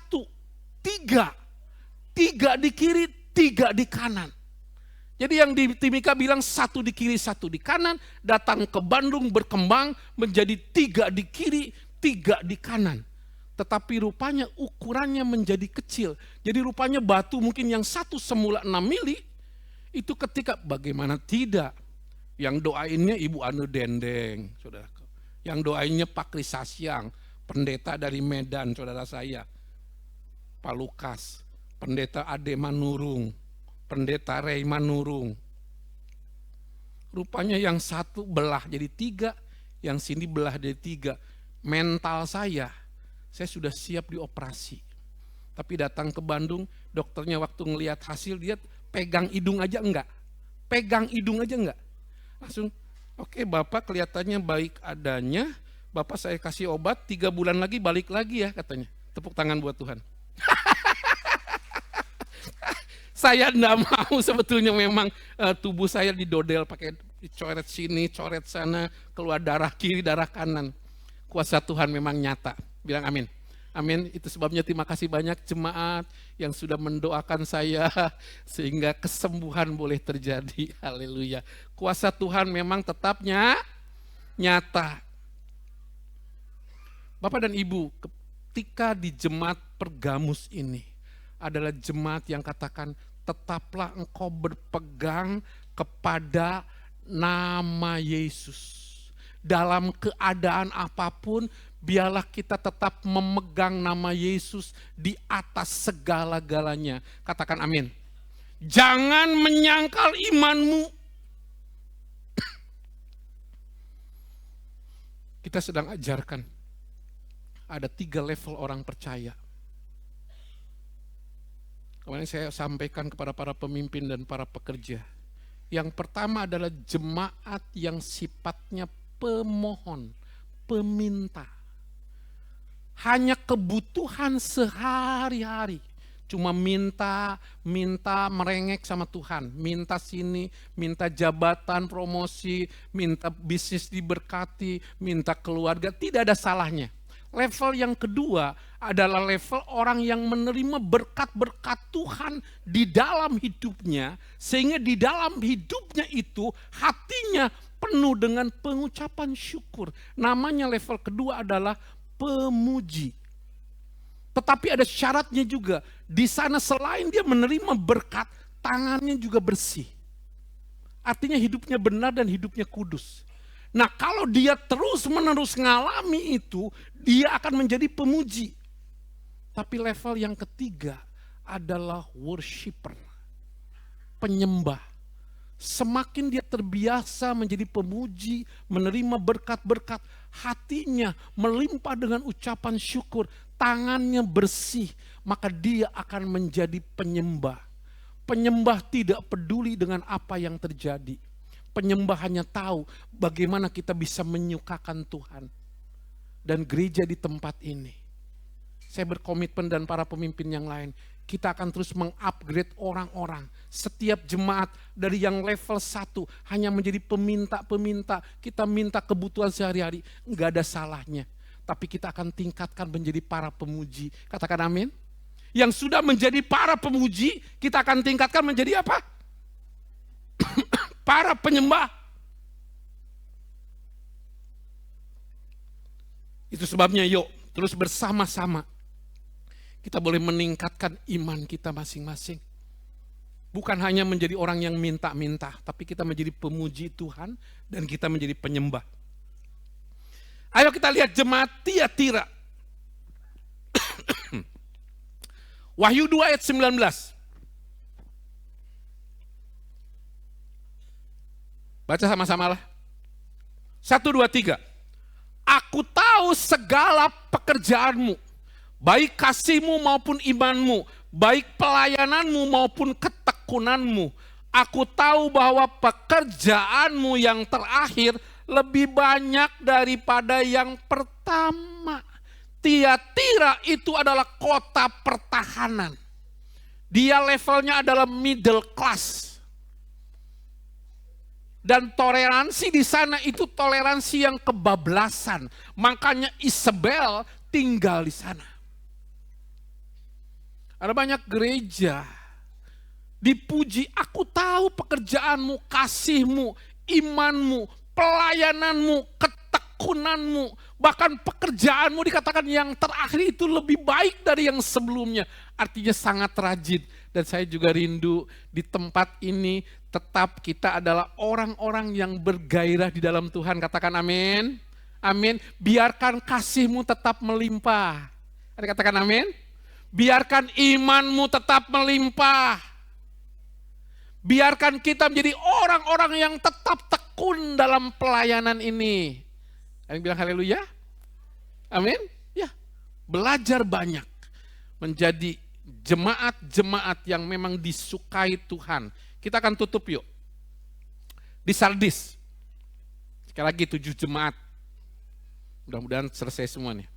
3. 3 di kiri, 3 di kanan. Jadi yang di Timika bilang 1 di kiri, 1 di kanan, datang ke Bandung berkembang menjadi 3 di kiri, 3 di kanan. Tetapi rupanya ukurannya menjadi kecil. Jadi rupanya batu mungkin yang 1 semula 6 mili, itu ketika bagaimana tidak. Yang doainnya Ibu Anu Dendeng, saudara. Yang doainnya Pak Kris Sasyang, pendeta dari Medan, saudara saya. Pak Lukas, pendeta Ade Manurung, pendeta Rey Manurung. Rupanya yang 1 belah jadi 3, yang sini belah jadi 3. Mental saya sudah siap dioperasi. Tapi datang ke Bandung, dokternya waktu ngelihat hasil dia pegang hidung aja enggak. Pegang hidung aja enggak. Langsung, oke, Bapak kelihatannya baik adanya, Bapak saya kasih obat, 3 bulan lagi balik lagi ya katanya. Tepuk tangan buat Tuhan. Saya enggak mau sebetulnya, memang tubuh saya didodel pakai coret sini, coret sana, keluar darah kiri, darah kanan. Kuasa Tuhan memang nyata. Bilang amin. Amin, itu sebabnya terima kasih banyak jemaat yang sudah mendoakan saya sehingga kesembuhan boleh terjadi. Haleluya. Kuasa Tuhan memang tetapnya nyata. Bapak dan Ibu, ketika di jemaat Pergamus ini adalah jemaat yang katakan tetaplah engkau berpegang kepada nama Yesus. Dalam keadaan apapun, biarlah kita tetap memegang nama Yesus di atas segala-galanya. Katakan amin. Jangan menyangkal imanmu. Kita sedang ajarkan. Ada 3 level orang percaya. Kemarin saya sampaikan kepada para pemimpin dan para pekerja. Yang pertama adalah jemaat yang sifatnya pemohon, peminta. Hanya kebutuhan sehari-hari. Cuma minta merengek sama Tuhan. Minta sini, minta jabatan, promosi, minta bisnis diberkati, minta keluarga. Tidak ada salahnya. Level yang kedua adalah level orang yang menerima berkat-berkat Tuhan di dalam hidupnya. Sehingga di dalam hidupnya itu hatinya penuh dengan pengucapan syukur. Namanya level kedua adalah pemuji. Tetapi ada syaratnya juga. Di sana selain dia menerima berkat, tangannya juga bersih. Artinya hidupnya benar dan hidupnya kudus. Nah kalau dia terus-menerus ngalami itu, dia akan menjadi pemuji. Tapi level yang ketiga adalah worshiper, penyembah. Semakin dia terbiasa menjadi pemuji, menerima berkat-berkat, hatinya melimpah dengan ucapan syukur, tangannya bersih, maka dia akan menjadi penyembah. Penyembah tidak peduli dengan apa yang terjadi. Penyembah hanya tahu bagaimana kita bisa menyukakan Tuhan. Dan gereja di tempat ini, saya berkomitmen dan para pemimpin yang lain, kita akan terus mengupgrade orang-orang. Setiap jemaat dari yang level 1 hanya menjadi peminta-peminta. Kita minta kebutuhan sehari-hari, enggak ada salahnya. Tapi kita akan tingkatkan menjadi para pemuji. Katakan amin. Yang sudah menjadi para pemuji, kita akan tingkatkan menjadi apa? Para penyembah. Itu sebabnya yuk terus bersama-sama kita boleh meningkatkan iman kita masing-masing. Bukan hanya menjadi orang yang minta-minta, tapi kita menjadi pemuji Tuhan dan kita menjadi penyembah. Ayo kita lihat jemaat Tiatira. Wahyu 2 ayat 19. Baca sama-sama lah. 1, 2, 3. Aku tahu segala pekerjaanmu, baik kasihmu maupun imanmu, baik pelayananmu maupun ketekunanmu. Aku tahu bahwa pekerjaanmu yang terakhir lebih banyak daripada yang pertama. Tiatira itu adalah kota pertahanan. Dia levelnya adalah middle class. Dan toleransi di sana itu toleransi yang kebablasan. Makanya Isabel tinggal di sana. Ada banyak gereja dipuji, aku tahu pekerjaanmu, kasihmu, imanmu, pelayananmu, ketekunanmu, bahkan pekerjaanmu dikatakan yang terakhir itu lebih baik dari yang sebelumnya. Artinya sangat rajin. Dan saya juga rindu di tempat ini tetap kita adalah orang-orang yang bergairah di dalam Tuhan. Katakan amin. Amin. Biarkan kasihmu tetap melimpah. Ada katakan amin. Biarkan imanmu tetap melimpah. Biarkan kita menjadi orang-orang yang tetap tekun dalam pelayanan ini. Ada yang bilang haleluya? Amin? Ya, belajar banyak. Menjadi jemaat-jemaat yang memang disukai Tuhan. Kita akan tutup yuk. Di Sardis. Sekali lagi 7 jemaat. Mudah-mudahan selesai semua nih.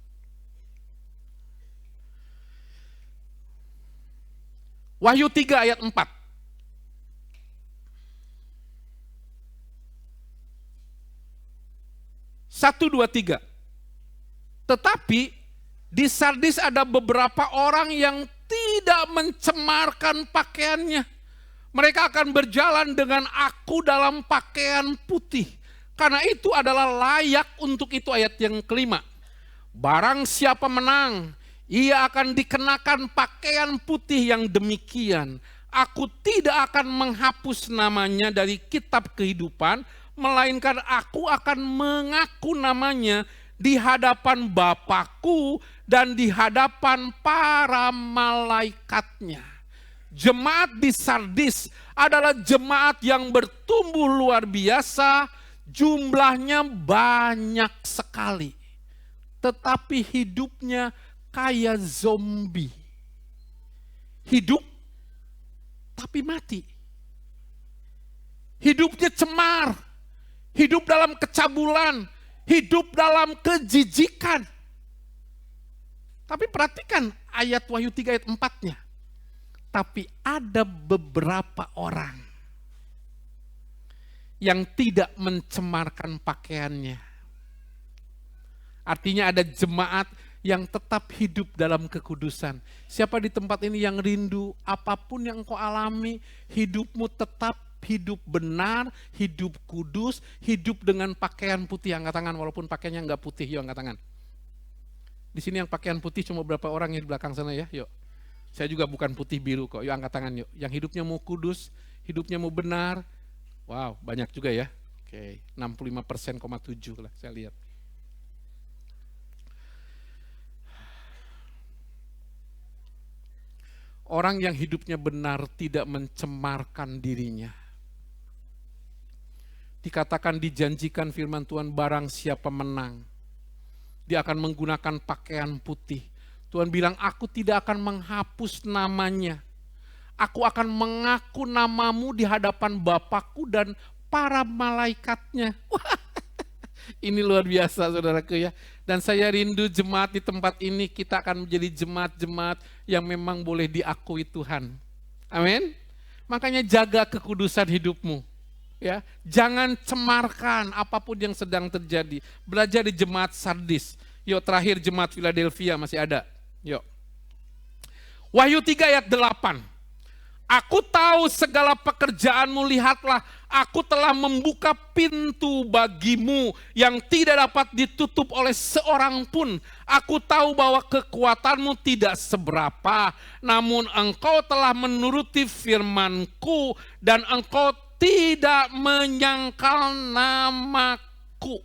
Wahyu 3 ayat 4. 1, 2, 3. Tetapi di Sardis ada beberapa orang yang tidak mencemarkan pakaiannya. Mereka akan berjalan dengan aku dalam pakaian putih. Karena itu adalah layak untuk itu, ayat yang kelima. Barang siapa menang, ia akan dikenakan pakaian putih yang demikian. Aku tidak akan menghapus namanya dari kitab kehidupan, melainkan aku akan mengaku namanya di hadapan Bapakku dan di hadapan para malaikatnya. Jemaat di Sardis adalah jemaat yang bertumbuh luar biasa, jumlahnya banyak sekali. Tetapi hidupnya kayak zombie. Hidup tapi mati. Hidupnya cemar. Hidup dalam kecabulan, hidup dalam kejijikan. Tapi perhatikan ayat Wahyu 3 ayat 4-nya. Tapi ada beberapa orang yang tidak mencemarkan pakaiannya. Artinya ada jemaat yang tetap hidup dalam kekudusan. Siapa di tempat ini yang rindu apapun yang kau alami, hidupmu tetap hidup benar, hidup kudus, hidup dengan pakaian putih. Angkat tangan walaupun pakaiannya enggak putih, yuk angkat tangan. Di sini yang pakaian putih cuma berapa orang yang di belakang sana ya, yuk. Saya juga bukan putih biru kok, yuk angkat tangan yuk. Yang hidupnya mau kudus, hidupnya mau benar. Wow, banyak juga ya. Oke, 65,7% lah saya lihat. Orang yang hidupnya benar tidak mencemarkan dirinya. Dikatakan dijanjikan firman Tuhan, barang siapa menang, dia akan menggunakan pakaian putih. Tuhan bilang, aku tidak akan menghapus namanya. Aku akan mengaku namamu di hadapan Bapakku dan para malaikatnya. Wah, ini luar biasa saudaraku ya. Dan saya rindu jemaat di tempat ini, kita akan menjadi jemaat-jemaat yang memang boleh diakui Tuhan. Amin. Makanya jaga kekudusan hidupmu. Ya, jangan cemarkan apapun yang sedang terjadi. Belajar di jemaat Sardis. Yuk, terakhir jemaat Philadelphia masih ada. Yuk. Wahyu 3 ayat 8. Aku tahu segala pekerjaanmu, lihatlah aku telah membuka pintu bagimu yang tidak dapat ditutup oleh seorang pun. Aku tahu bahwa kekuatanmu tidak seberapa, namun engkau telah menuruti firmanku dan engkau tidak menyangkal namaku.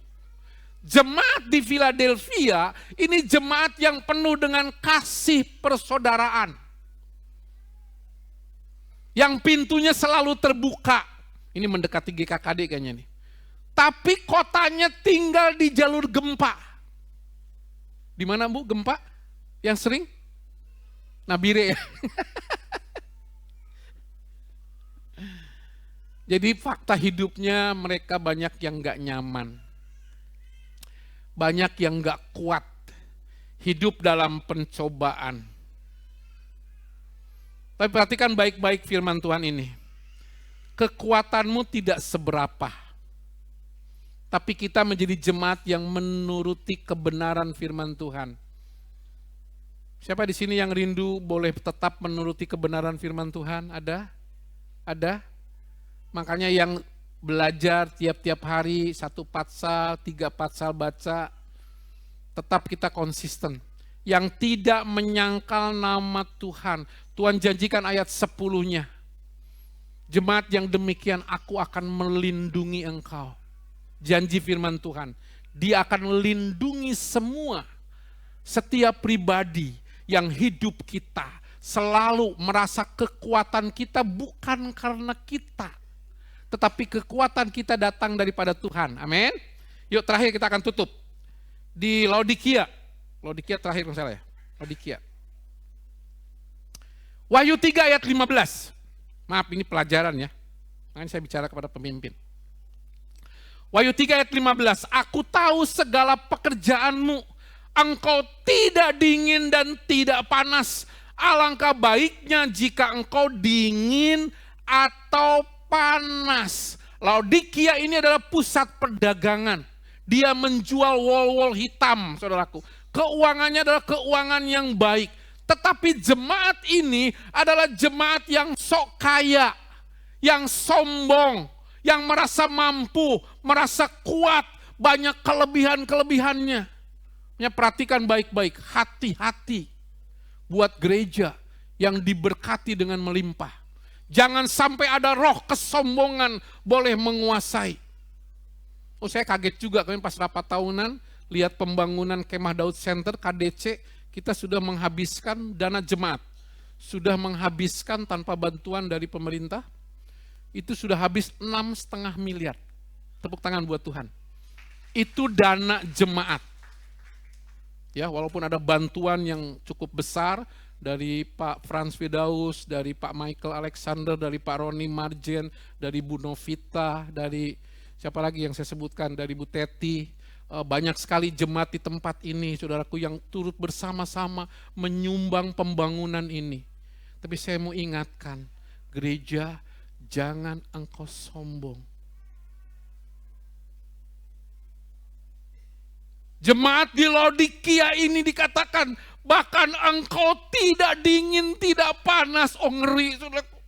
Jemaat di Philadelphia ini jemaat yang penuh dengan kasih persaudaraan. Yang pintunya selalu terbuka. Ini mendekati GKKD kayaknya nih. Tapi kotanya tinggal di jalur gempa. Di mana Bu gempa? Yang sering? Nabire ya. Jadi fakta hidupnya mereka banyak yang gak nyaman. banyak yang gak kuat hidup dalam pencobaan. Tapi perhatikan baik-baik firman Tuhan ini. Kekuatanmu tidak seberapa. Tapi kita menjadi jemaat yang menuruti kebenaran firman Tuhan. Siapa di sini yang rindu boleh tetap menuruti kebenaran firman Tuhan? Ada? Ada? Makanya yang belajar tiap-tiap hari 1 patsal, 3 patsal baca, tetap kita konsisten. Yang tidak menyangkal nama Tuhan. Tuhan janjikan ayat 10-nya. Jemaat yang demikian aku akan melindungi engkau. Janji firman Tuhan. Dia akan melindungi semua. Setiap pribadi yang hidup kita selalu merasa kekuatan kita bukan karena kita. Tetapi kekuatan kita datang daripada Tuhan. Amin. Yuk terakhir kita akan tutup. Di Laodikia. Laodikia terakhir kalau salah ya. Laodikia. Wahyu 3 ayat 15. Maaf ini pelajaran ya. Makanya saya bicara kepada pemimpin. Wahyu 3 ayat 15. Aku tahu segala pekerjaanmu. Engkau tidak dingin dan tidak panas. Alangkah baiknya jika engkau dingin atau panas. Laodikia ini adalah pusat perdagangan. Dia menjual wol-wol hitam, saudaraku. Keuangannya adalah keuangan yang baik. Tetapi jemaat ini adalah jemaat yang sok kaya, yang sombong, yang merasa mampu, merasa kuat, banyak kelebihan-kelebihannya. Perhatikan baik-baik, hati-hati buat gereja yang diberkati dengan melimpah. Jangan sampai ada roh kesombongan boleh menguasai. Oh saya kaget juga kemarin pas rapat tahunan, lihat pembangunan Kemah Daud Center, KDC, kita sudah menghabiskan dana jemaat. Sudah menghabiskan tanpa bantuan dari pemerintah, itu sudah habis 6,5 miliar. Tepuk tangan buat Tuhan. Itu dana jemaat. Ya, walaupun ada bantuan yang cukup besar dari Pak Frans Fidaus, dari Pak Michael Alexander, dari Pak Roni Marjen, dari Bu Novita, dari siapa lagi yang saya sebutkan, dari Bu Teti. Banyak sekali jemaat di tempat ini, saudaraku, yang turut bersama-sama menyumbang pembangunan ini. Tapi saya mau ingatkan, gereja jangan engkau sombong. Jemaat di Laodikia ini dikatakan, bahkan engkau tidak dingin, tidak panas. Oh ngeri, saudaraku.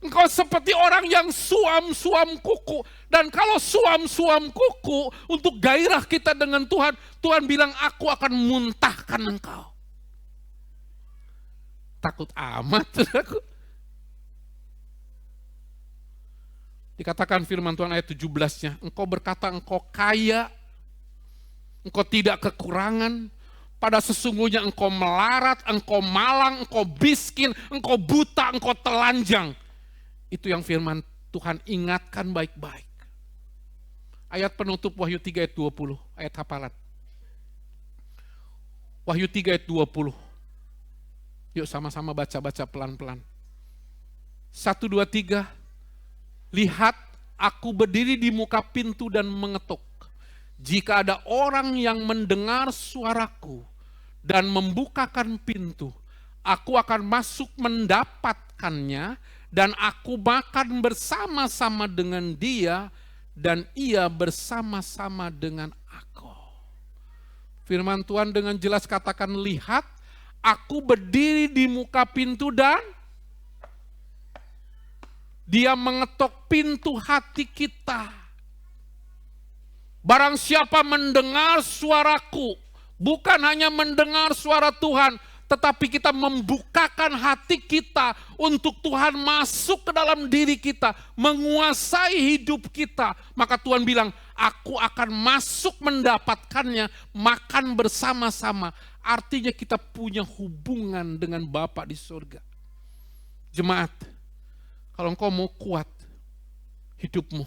Engkau seperti orang yang suam-suam kuku. Dan kalau suam-suam kuku, untuk gairah kita dengan Tuhan, Tuhan bilang, aku akan muntahkan engkau. Takut amat, saudaraku. Dikatakan firman Tuhan ayat 17-nya, engkau berkata engkau kaya, engkau tidak kekurangan, pada sesungguhnya engkau melarat, engkau malang, engkau miskin, engkau buta, engkau telanjang. Itu yang firman Tuhan ingatkan baik-baik. Ayat penutup Wahyu 3 ayat 20, ayat hafalan. Wahyu 3 ayat 20. Yuk sama-sama baca-baca pelan-pelan. 1, 2, 3. Lihat, aku berdiri di muka pintu dan mengetuk. Jika ada orang yang mendengar suaraku dan membukakan pintu, aku akan masuk mendapatkannya dan aku makan bersama-sama dengan dia dan ia bersama-sama dengan aku. Firman Tuhan dengan jelas katakan, lihat, aku berdiri di muka pintu dan dia mengetok pintu hati kita. Barang siapa mendengar suaraku, bukan hanya mendengar suara Tuhan, tetapi kita membukakan hati kita untuk Tuhan masuk ke dalam diri kita, menguasai hidup kita. Maka Tuhan bilang, aku akan masuk mendapatkannya, makan bersama-sama. Artinya kita punya hubungan dengan Bapa di surga. Jemaat, kalau engkau mau kuat hidupmu,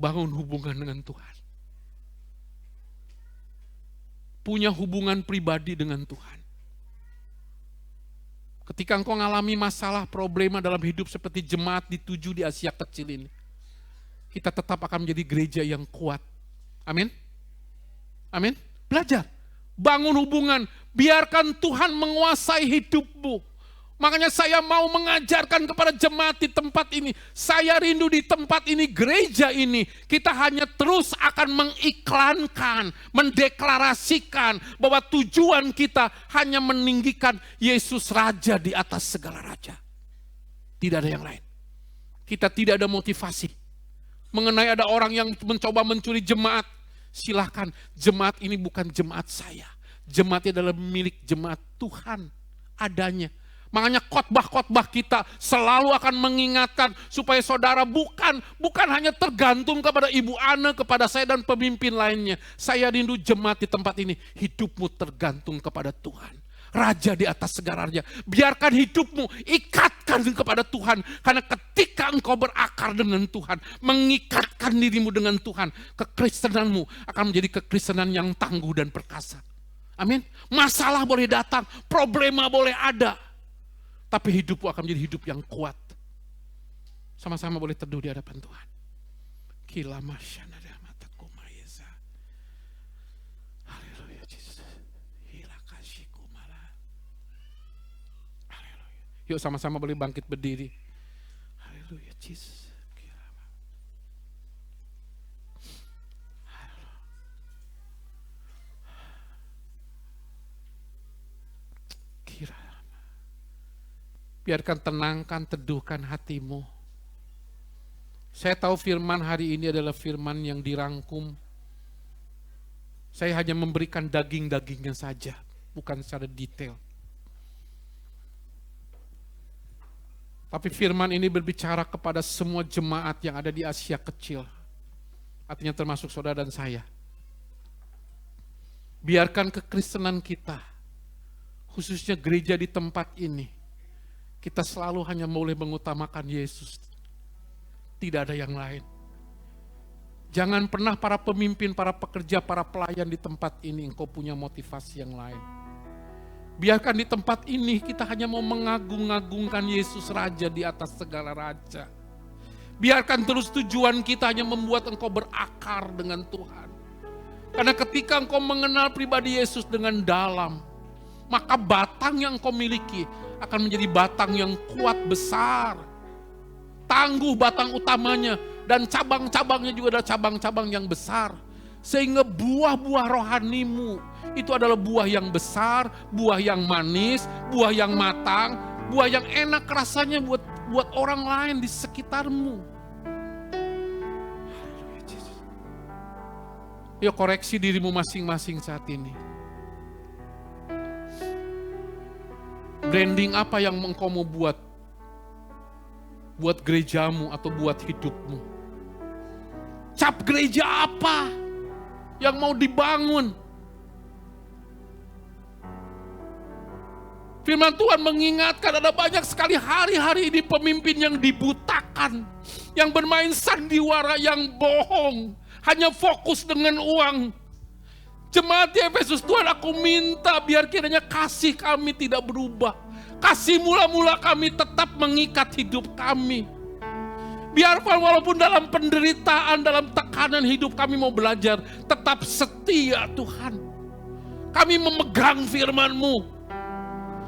bangun hubungan dengan Tuhan. Punya hubungan pribadi dengan Tuhan. Ketika engkau mengalami masalah, problema dalam hidup seperti jemaat di 7 di Asia kecil ini, kita tetap akan menjadi gereja yang kuat. Amin. Amin. Belajar. Bangun hubungan. Biarkan Tuhan menguasai hidupmu. Makanya saya mau mengajarkan kepada jemaat di tempat ini. Saya rindu di tempat ini, gereja ini. Kita hanya terus akan mengiklankan, mendeklarasikan bahwa tujuan kita hanya meninggikan Yesus Raja di atas segala raja. Tidak ada yang lain. Kita tidak ada motivasi. Mengenai ada orang yang mencoba mencuri jemaat. Silahkan, jemaat ini bukan jemaat saya. Jemaat ini adalah milik jemaat Tuhan adanya. Makanya khotbah-khotbah kita selalu akan mengingatkan supaya saudara bukan hanya tergantung kepada Ibu Ana, kepada saya dan pemimpin lainnya. Saya rindu jemaat di tempat ini, hidupmu tergantung kepada Tuhan. Raja di atas segala raja. Biarkan hidupmu ikatkan kepada Tuhan. Karena ketika engkau berakar dengan Tuhan, mengikatkan dirimu dengan Tuhan, kekristenanmu akan menjadi kekristenan yang tangguh dan perkasa. Amin. Masalah boleh datang, problema boleh ada. Tapi hidupmu akan menjadi hidup yang kuat. Sama-sama boleh teduh di hadapan Tuhan. Kila masyana mataku mayeza. Haleluya Yesus. Hila kasihku malah. Haleluya. Yuk sama-sama boleh bangkit berdiri. Haleluya Yesus. Biarkan tenangkan, teduhkan hatimu. Saya tahu firman hari ini adalah firman yang dirangkum. Saya hanya memberikan daging-dagingnya saja, bukan secara detail. Tapi firman ini berbicara kepada semua jemaat yang ada di Asia Kecil. Artinya termasuk saudara dan saya. Biarkan kekristenan kita, khususnya gereja di tempat ini, kita selalu hanya boleh mengutamakan Yesus. Tidak ada yang lain. Jangan pernah para pemimpin, para pekerja, para pelayan di tempat ini engkau punya motivasi yang lain. Biarkan di tempat ini kita hanya mau mengagung-agungkan Yesus Raja di atas segala raja. Biarkan terus tujuan kita hanya membuat engkau berakar dengan Tuhan. Karena ketika engkau mengenal pribadi Yesus dengan dalam, maka batang yang engkau miliki akan menjadi batang yang kuat besar. Tangguh batang utamanya dan cabang-cabangnya juga adalah cabang-cabang yang besar. Sehingga buah-buah rohanimu itu adalah buah yang besar, buah yang manis, buah yang matang, buah yang enak rasanya buat orang lain di sekitarmu. Yuk koreksi dirimu masing-masing saat ini. Branding apa yang engkau mau buat? Buat gerejamu atau buat hidupmu? Cap gereja apa yang mau dibangun? Firman Tuhan mengingatkan ada banyak sekali hari-hari ini pemimpin yang dibutakan, yang bermain sandiwara, yang bohong, hanya fokus dengan uang. Jemaat di Efesus, Tuhan aku minta biar kiranya kasih kami tidak berubah. Kasih mula-mula kami tetap mengikat hidup kami. Biar walaupun dalam penderitaan, dalam tekanan hidup kami mau belajar. Tetap setia Tuhan. Kami memegang firman-Mu.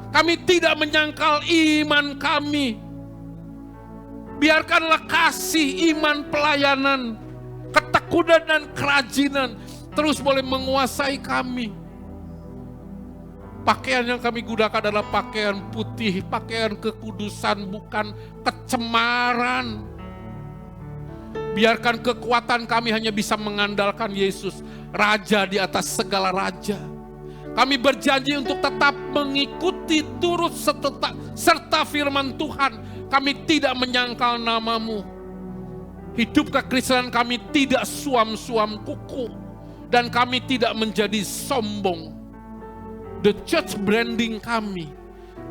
Kami tidak menyangkal iman kami. Biarkanlah kasih, iman, pelayanan, ketekunan dan kerajinan terus boleh menguasai kami. Pakaian yang kami gunakan adalah pakaian putih, pakaian kekudusan, bukan kecemaran. Biarkan kekuatan kami hanya bisa mengandalkan Yesus, Raja di atas segala raja. Kami berjanji untuk tetap mengikuti turut serta firman Tuhan. Kami tidak menyangkal nama-Mu. Hidup kekristenan kami tidak suam-suam kuku. Dan kami tidak menjadi sombong. The church branding kami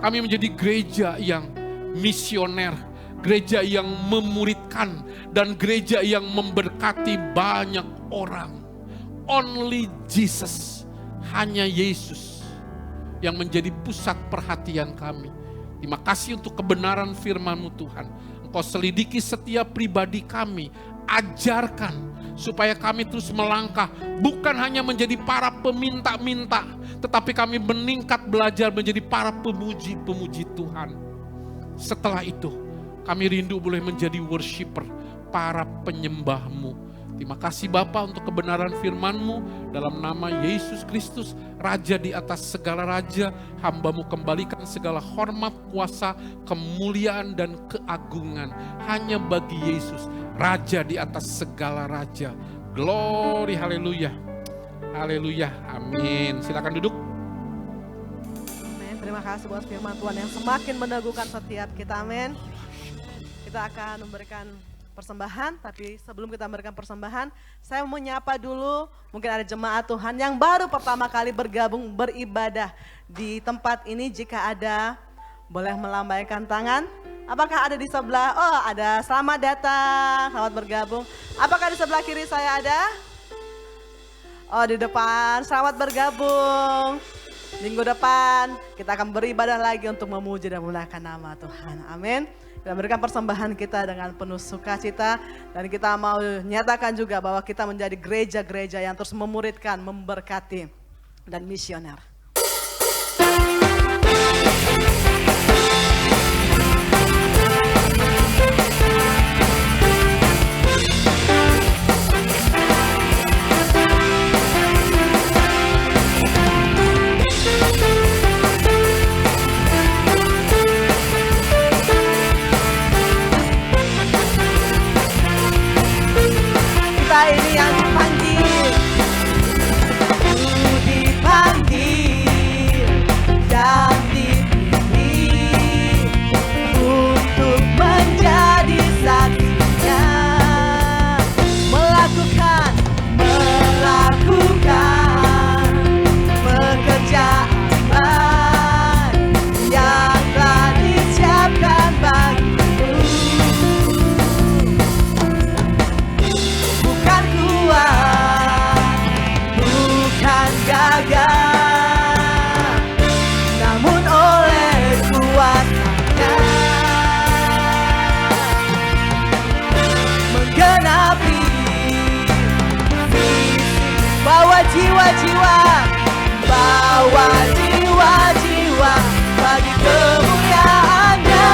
menjadi gereja yang misioner, gereja yang memuridkan, dan gereja yang memberkati banyak orang. Only Jesus, hanya Yesus yang menjadi pusat perhatian kami. Terima kasih untuk kebenaran firman-Mu Tuhan. Engkau selidiki setiap pribadi kami, ajarkan supaya kami terus melangkah, bukan hanya menjadi para peminta-minta, tetapi kami meningkat belajar menjadi para pemuji-pemuji Tuhan. Setelah itu, kami rindu boleh menjadi worshiper, para penyembah-Mu. Terima kasih Bapa untuk kebenaran firman-Mu, dalam nama Yesus Kristus, Raja di atas segala raja, hamba-Mu kembalikan segala hormat, kuasa, kemuliaan, dan keagungan hanya bagi Yesus, Raja di atas segala raja. Glory, haleluya. Haleluya, amin. Silakan duduk. Amin. Terima kasih buat firman Tuhan yang semakin meneguhkan setiap kita. Amin. Kita akan memberikan persembahan, tapi sebelum kita memberikan persembahan, saya mau menyapa dulu, mungkin ada jemaat Tuhan yang baru pertama kali bergabung beribadah di tempat ini. Jika ada, boleh melambaikan tangan. Apakah ada di sebelah? Oh, ada. Selamat datang, selamat bergabung. Apakah di sebelah kiri saya ada? Oh, di depan. Selamat bergabung. Minggu depan kita akan beribadah lagi untuk memuji dan memuliakan nama Tuhan. Amin. Kita berikan persembahan kita dengan penuh sukacita, dan kita mau nyatakan juga bahwa kita menjadi gereja-gereja yang terus memuridkan, memberkati, dan misioner. Ini yang dipanggil, dipanggil dan dipilih untuk menjadi saksinya, melakukan pekerjaan yang telah disiapkan bagimu. Bukan gagah, namun oleh kuasa-Nya menggenapi visi, bawa jiwa-jiwa bagi kemuliaan-Nya,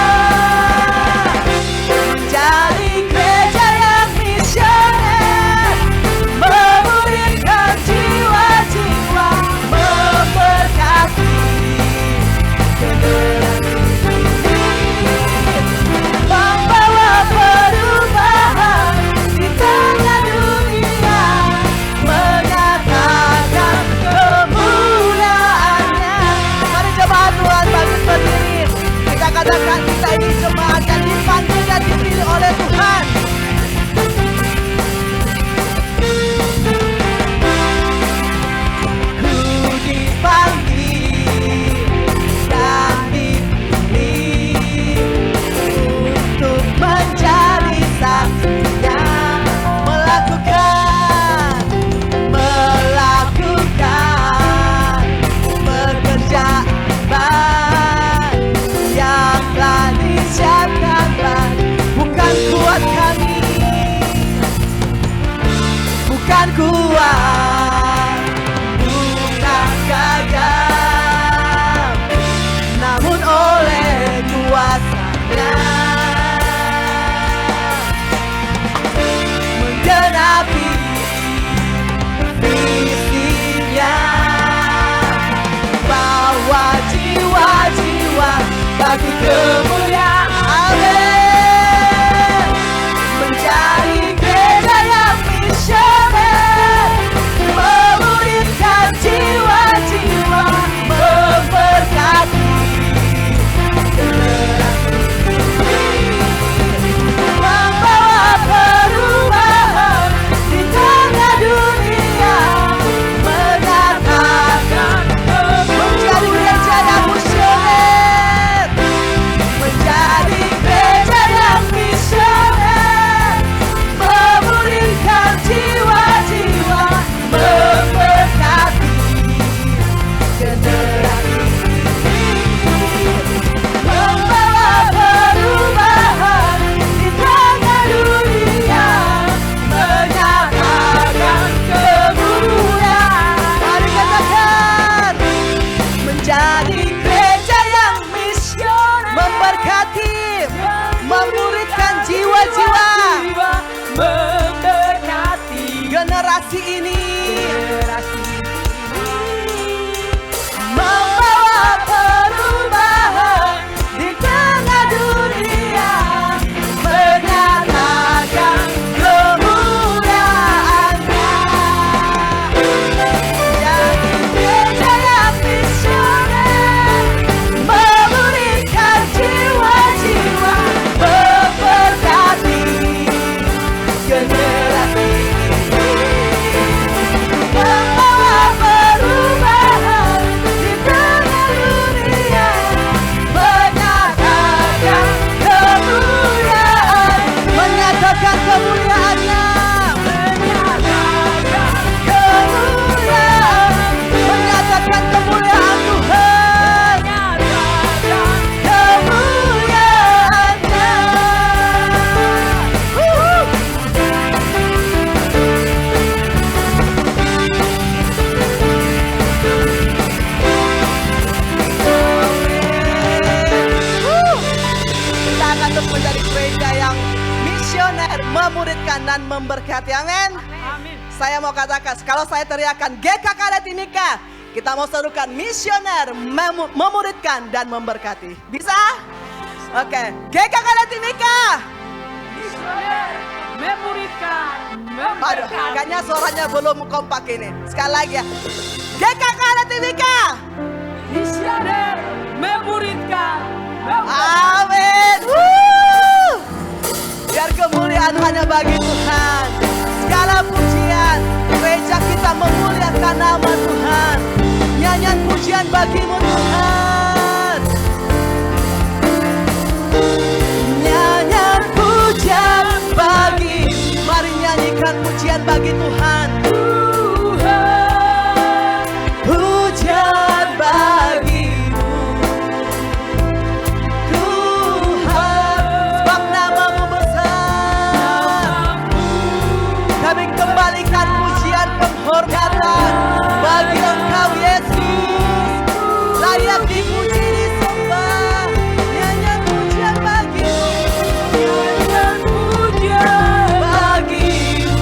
menjadi gereja yang misioner, memuridkan jiwa-jiwa, memberkati generasi ini, membawa perubahan di tengah dunia, menyatakan kemuliaan-Nya. Mari jemaat Tuhan bangkit berdiri, kita katakan kita ini jemaat yang dipanggil dan dipilih oleh Tuhan. Dipanggil dan dipilih untuk menjadi saksinya, melakukan pekerjaan yang telah disiapkan. Bukan kuat kami, bukan kuat, bukan gagah, namun oleh kuasa-Nya menggenapi visinya, bawa jiwa-jiwa bagi kemuliaan. Amin. Menjadi gereja yang misioner, memuridkan jiwa-jiwa, memberkati generasi ini, membawa perubahan di tengah dunia, menyatakan menjadi gereja yang misioner, memberkati. Amin. Amin. Saya mau katakan, kalau saya teriakan GKK Timika, kita mau serukan misioner, memuridkan dan memberkati. Bisa? Oke, GKK Timika. Memuridkan, Aduh, kayaknya suaranya belum kompak ini. Sekali lagi ya. GKK Timika. Misioner, memuridkan, Amin. Woo! Biar kemuliaan hanya bagi Tuhan. Segala pujian, gereja kita memuliakan nama Tuhan. Nyanyian pujian bagimu Tuhan. Nyanyian pujian bagi, mari nyanyikan pujian bagi Tuhan. Pujian bagimu Tuhan, sebab namamu besar. Kami kembalikan pujian penghormatan bagi Engkau Yesus, layak dipuji disembah. Nyanyian pujian bagimu, nyanyian pujian bagimu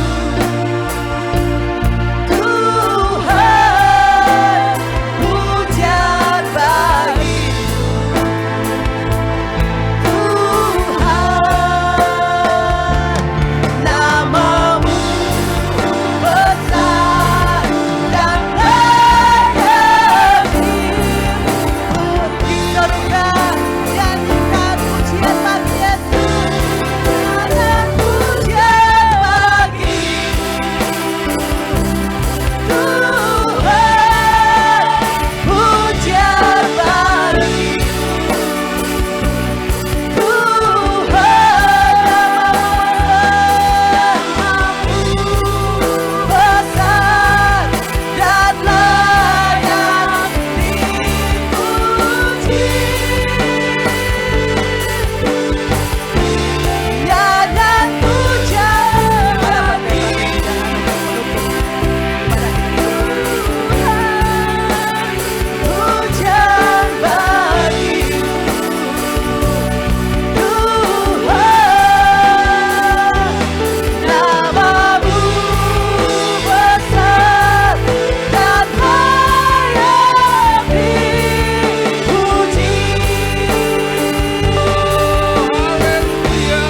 Tuhan, pujian bagimu Tuhan, namamu besar dan layak dipuji. Saudara, nyanyikan pujian bagi Yesus, nyanyikan pujian bagi Tuhan, pujian bagi Tuhan, besar dan layak dipuji. Nyanyian pujian bagi pujian bagi Tuhan, namamu besar dan layak dipuji. Haleluya.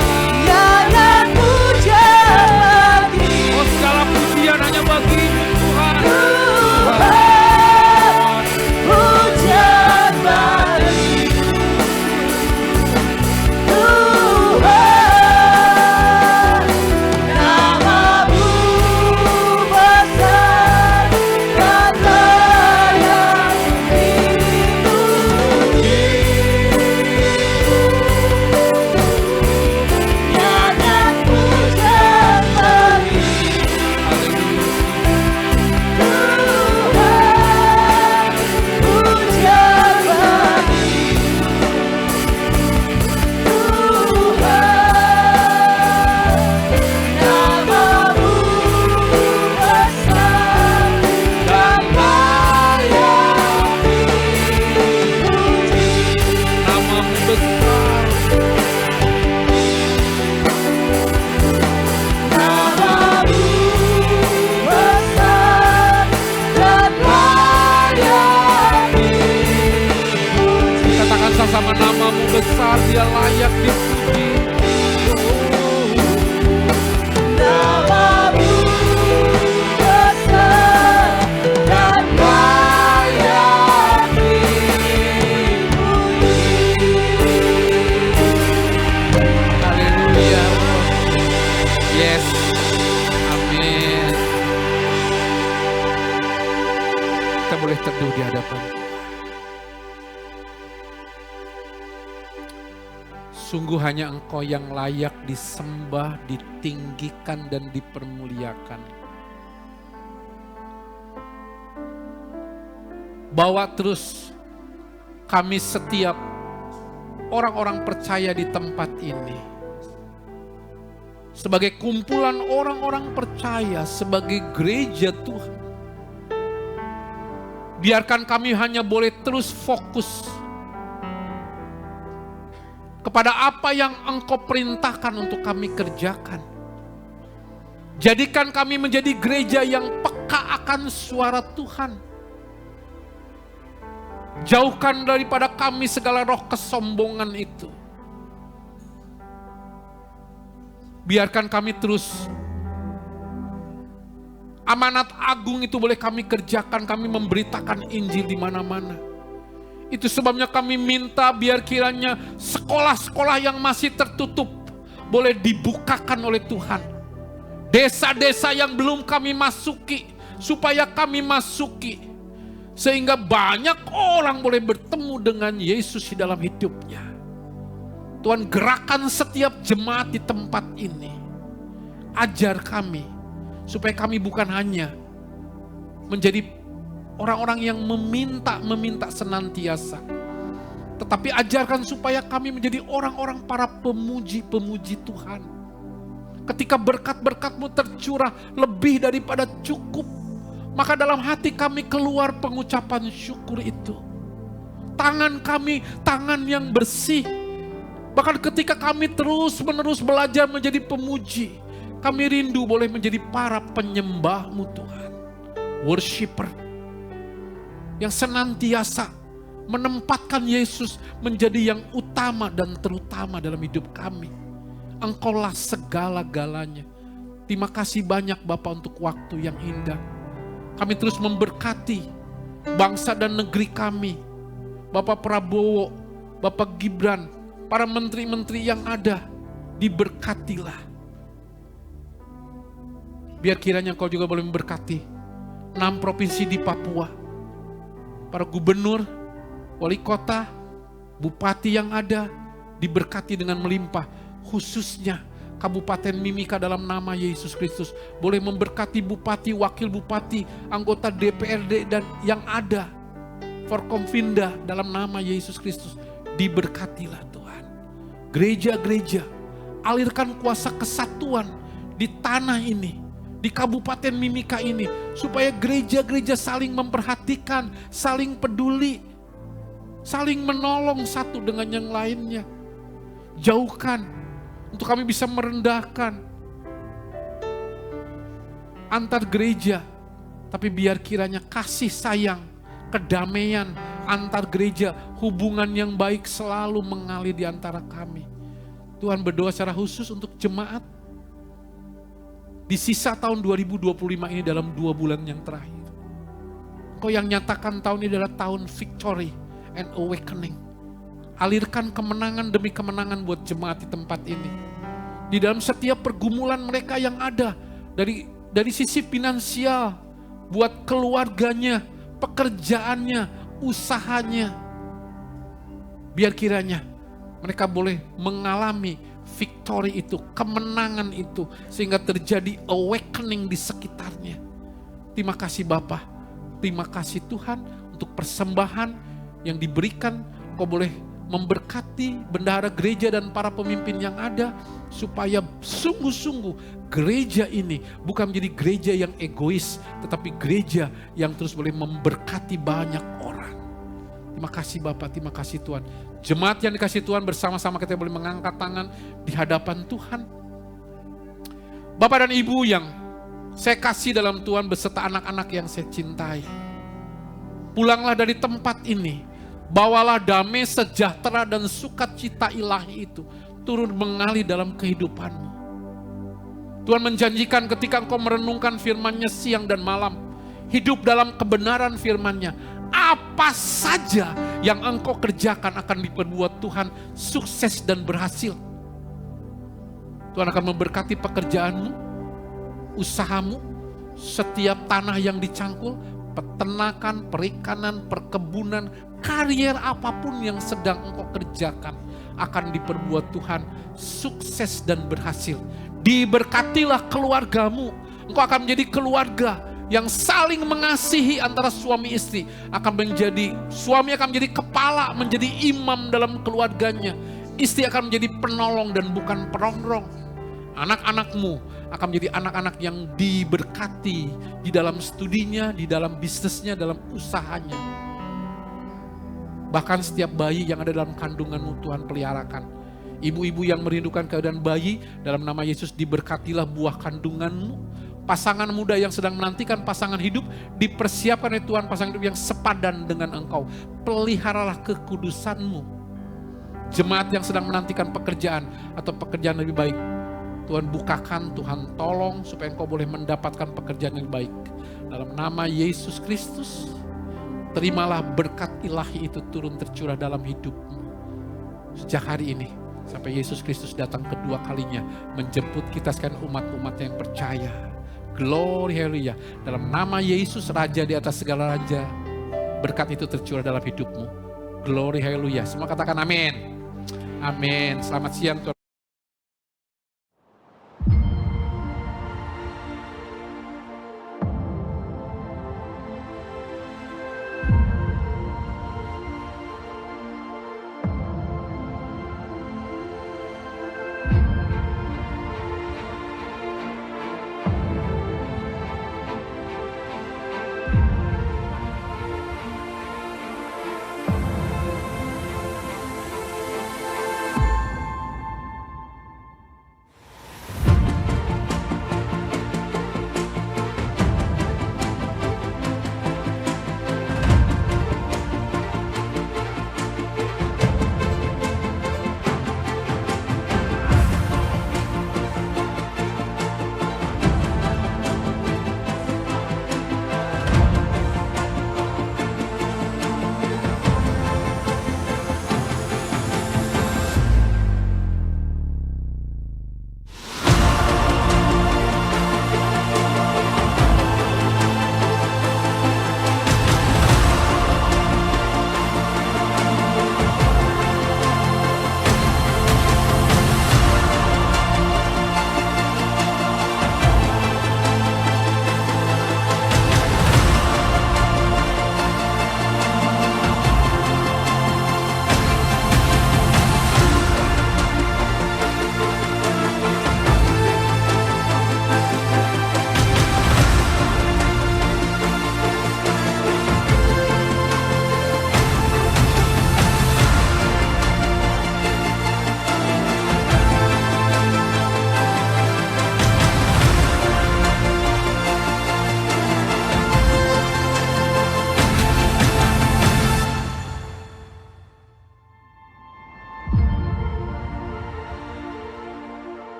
Nyanyian pujian bagi Oh, segala pujian hanya bagimu Tuhan. Tuhan, pujian bagi Tuhan, namamu besar dan layak dipuji. Nyanyian pujian bagi Tuhan, pujian bagi Tuhan, namamu besar dan layak dipuji. Namamu besar. Namamu besar dan layak dipuji. Katakan sama namamu besar, dia layak dipuji. Namamu besar dan layak dipuji. Haleluya. Yes. Amin. Kita boleh teduh di hadapan Tuhan. Sungguh hanya Engkau yang layak disembah, ditinggikan, dan dipermuliakan. Bawa terus kami setiap orang-orang percaya di tempat ini. Sebagai kumpulan orang-orang percaya, sebagai gereja Tuhan. Biarkan kami hanya boleh terus fokus kepada apa yang Engkau perintahkan untuk kami kerjakan. Jadikan kami menjadi gereja yang peka akan suara Tuhan. Jauhkan daripada kami segala roh kesombongan itu. Biarkan kami terus amanat agung itu boleh kami kerjakan, kami memberitakan Injil di mana-mana. Itu sebabnya kami minta biar kiranya sekolah-sekolah yang masih tertutup boleh dibukakan oleh Tuhan. Desa-desa yang belum kami masuki, supaya kami masuki. Sehingga banyak orang boleh bertemu dengan Yesus di dalam hidupnya. Tuhan, gerakan setiap jemaat di tempat ini. Ajar kami, supaya kami bukan hanya menjadi orang-orang yang meminta senantiasa. Tetapi ajarkan supaya kami menjadi orang-orang para pemuji-pemuji Tuhan. Ketika berkat-berkat-Mu tercurah lebih daripada cukup, maka dalam hati kami keluar pengucapan syukur itu. Tangan kami, tangan yang bersih. Bahkan ketika kami terus-menerus belajar menjadi pemuji, kami rindu boleh menjadi para penyembah-Mu Tuhan. Worshipper. Yang senantiasa menempatkan Yesus menjadi yang utama dan terutama dalam hidup kami. Engkaulah segala-galanya. Terima kasih banyak Bapa untuk waktu yang indah. Kami terus memberkati bangsa dan negeri kami. Bapak Prabowo, Bapak Gibran, para menteri-menteri yang ada, diberkatilah. Biar kiranya Engkau juga boleh memberkati 6 provinsi di Papua. Para gubernur, wali kota, bupati yang ada, diberkati dengan melimpah. Khususnya Kabupaten Mimika dalam nama Yesus Kristus. Boleh memberkati bupati, wakil bupati, anggota DPRD dan yang ada. Forkompinda dalam nama Yesus Kristus. Diberkatilah Tuhan. Gereja-gereja, alirkan kuasa kesatuan di tanah ini, di Kabupaten Mimika ini. Supaya gereja-gereja saling memperhatikan, saling peduli, saling menolong satu dengan yang lainnya. Jauhkan untuk kami bisa merendahkan antar gereja, tapi biar kiranya kasih sayang, kedamaian antar gereja, hubungan yang baik selalu mengalir di antara kami. Tuhan, berdoa secara khusus untuk jemaat di sisa tahun 2025 ini dalam 2 bulan yang terakhir. Engkau yang nyatakan tahun ini adalah tahun victory and awakening. Alirkan kemenangan demi kemenangan buat jemaat di tempat ini. Di dalam setiap pergumulan mereka yang ada, dari sisi finansial, buat keluarganya, pekerjaannya, usahanya. Biar kiranya mereka boleh mengalami victory itu, kemenangan itu, sehingga terjadi awakening di sekitarnya. Terima kasih Bapa, terima kasih Tuhan untuk persembahan yang diberikan. Kau boleh memberkati bendahara gereja dan para pemimpin yang ada, supaya sungguh-sungguh gereja ini bukan menjadi gereja yang egois, tetapi gereja yang terus boleh memberkati banyak orang. Terima kasih Bapak, terima kasih Tuhan. Jemaat yang dikasih Tuhan, bersama-sama kita boleh mengangkat tangan di hadapan Tuhan. Bapak dan Ibu yang saya kasih dalam Tuhan beserta anak-anak yang saya cintai, pulanglah dari tempat ini. Bawalah damai, sejahtera dan sukacita ilahi itu turun mengalir dalam kehidupanmu. Tuhan menjanjikan ketika engkau merenungkan firman-Nya siang dan malam, hidup dalam kebenaran firman-Nya, apa saja yang engkau kerjakan akan diperbuat Tuhan sukses dan berhasil. Tuhan akan memberkati pekerjaanmu, usahamu, setiap tanah yang dicangkul, peternakan, perikanan, perkebunan, karier apapun yang sedang engkau kerjakan akan diperbuat Tuhan sukses dan berhasil. Diberkatilah keluargamu. Engkau akan menjadi keluarga yang saling mengasihi antara suami istri. Suami akan menjadi kepala, menjadi imam dalam keluarganya. Istri akan menjadi penolong dan bukan perongrong. Anak-anakmu akan menjadi anak-anak yang diberkati di dalam studinya, di dalam bisnisnya, dalam usahanya. Bahkan setiap bayi yang ada dalam kandunganmu Tuhan peliharakan. Ibu-ibu yang merindukan keadaan bayi, dalam nama Yesus diberkatilah buah kandunganmu. Pasangan muda yang sedang menantikan pasangan hidup, dipersiapkan oleh Tuhan pasangan hidup yang sepadan dengan engkau. Peliharalah kekudusanmu. Jemaat yang sedang menantikan pekerjaan atau pekerjaan lebih baik, Tuhan bukakan, Tuhan tolong supaya engkau boleh mendapatkan pekerjaan yang baik. Dalam nama Yesus Kristus, terimalah berkat ilahi itu turun tercurah dalam hidupmu. Sejak hari ini, sampai Yesus Kristus datang kedua kalinya, menjemput kita sekalian umat-umat yang percaya. Glory, haleluya. Dalam nama Yesus, Raja di atas segala raja, berkat itu tercurah dalam hidupmu. Glory, haleluya. Semua katakan amin. Amin. Selamat siang, Tuhan.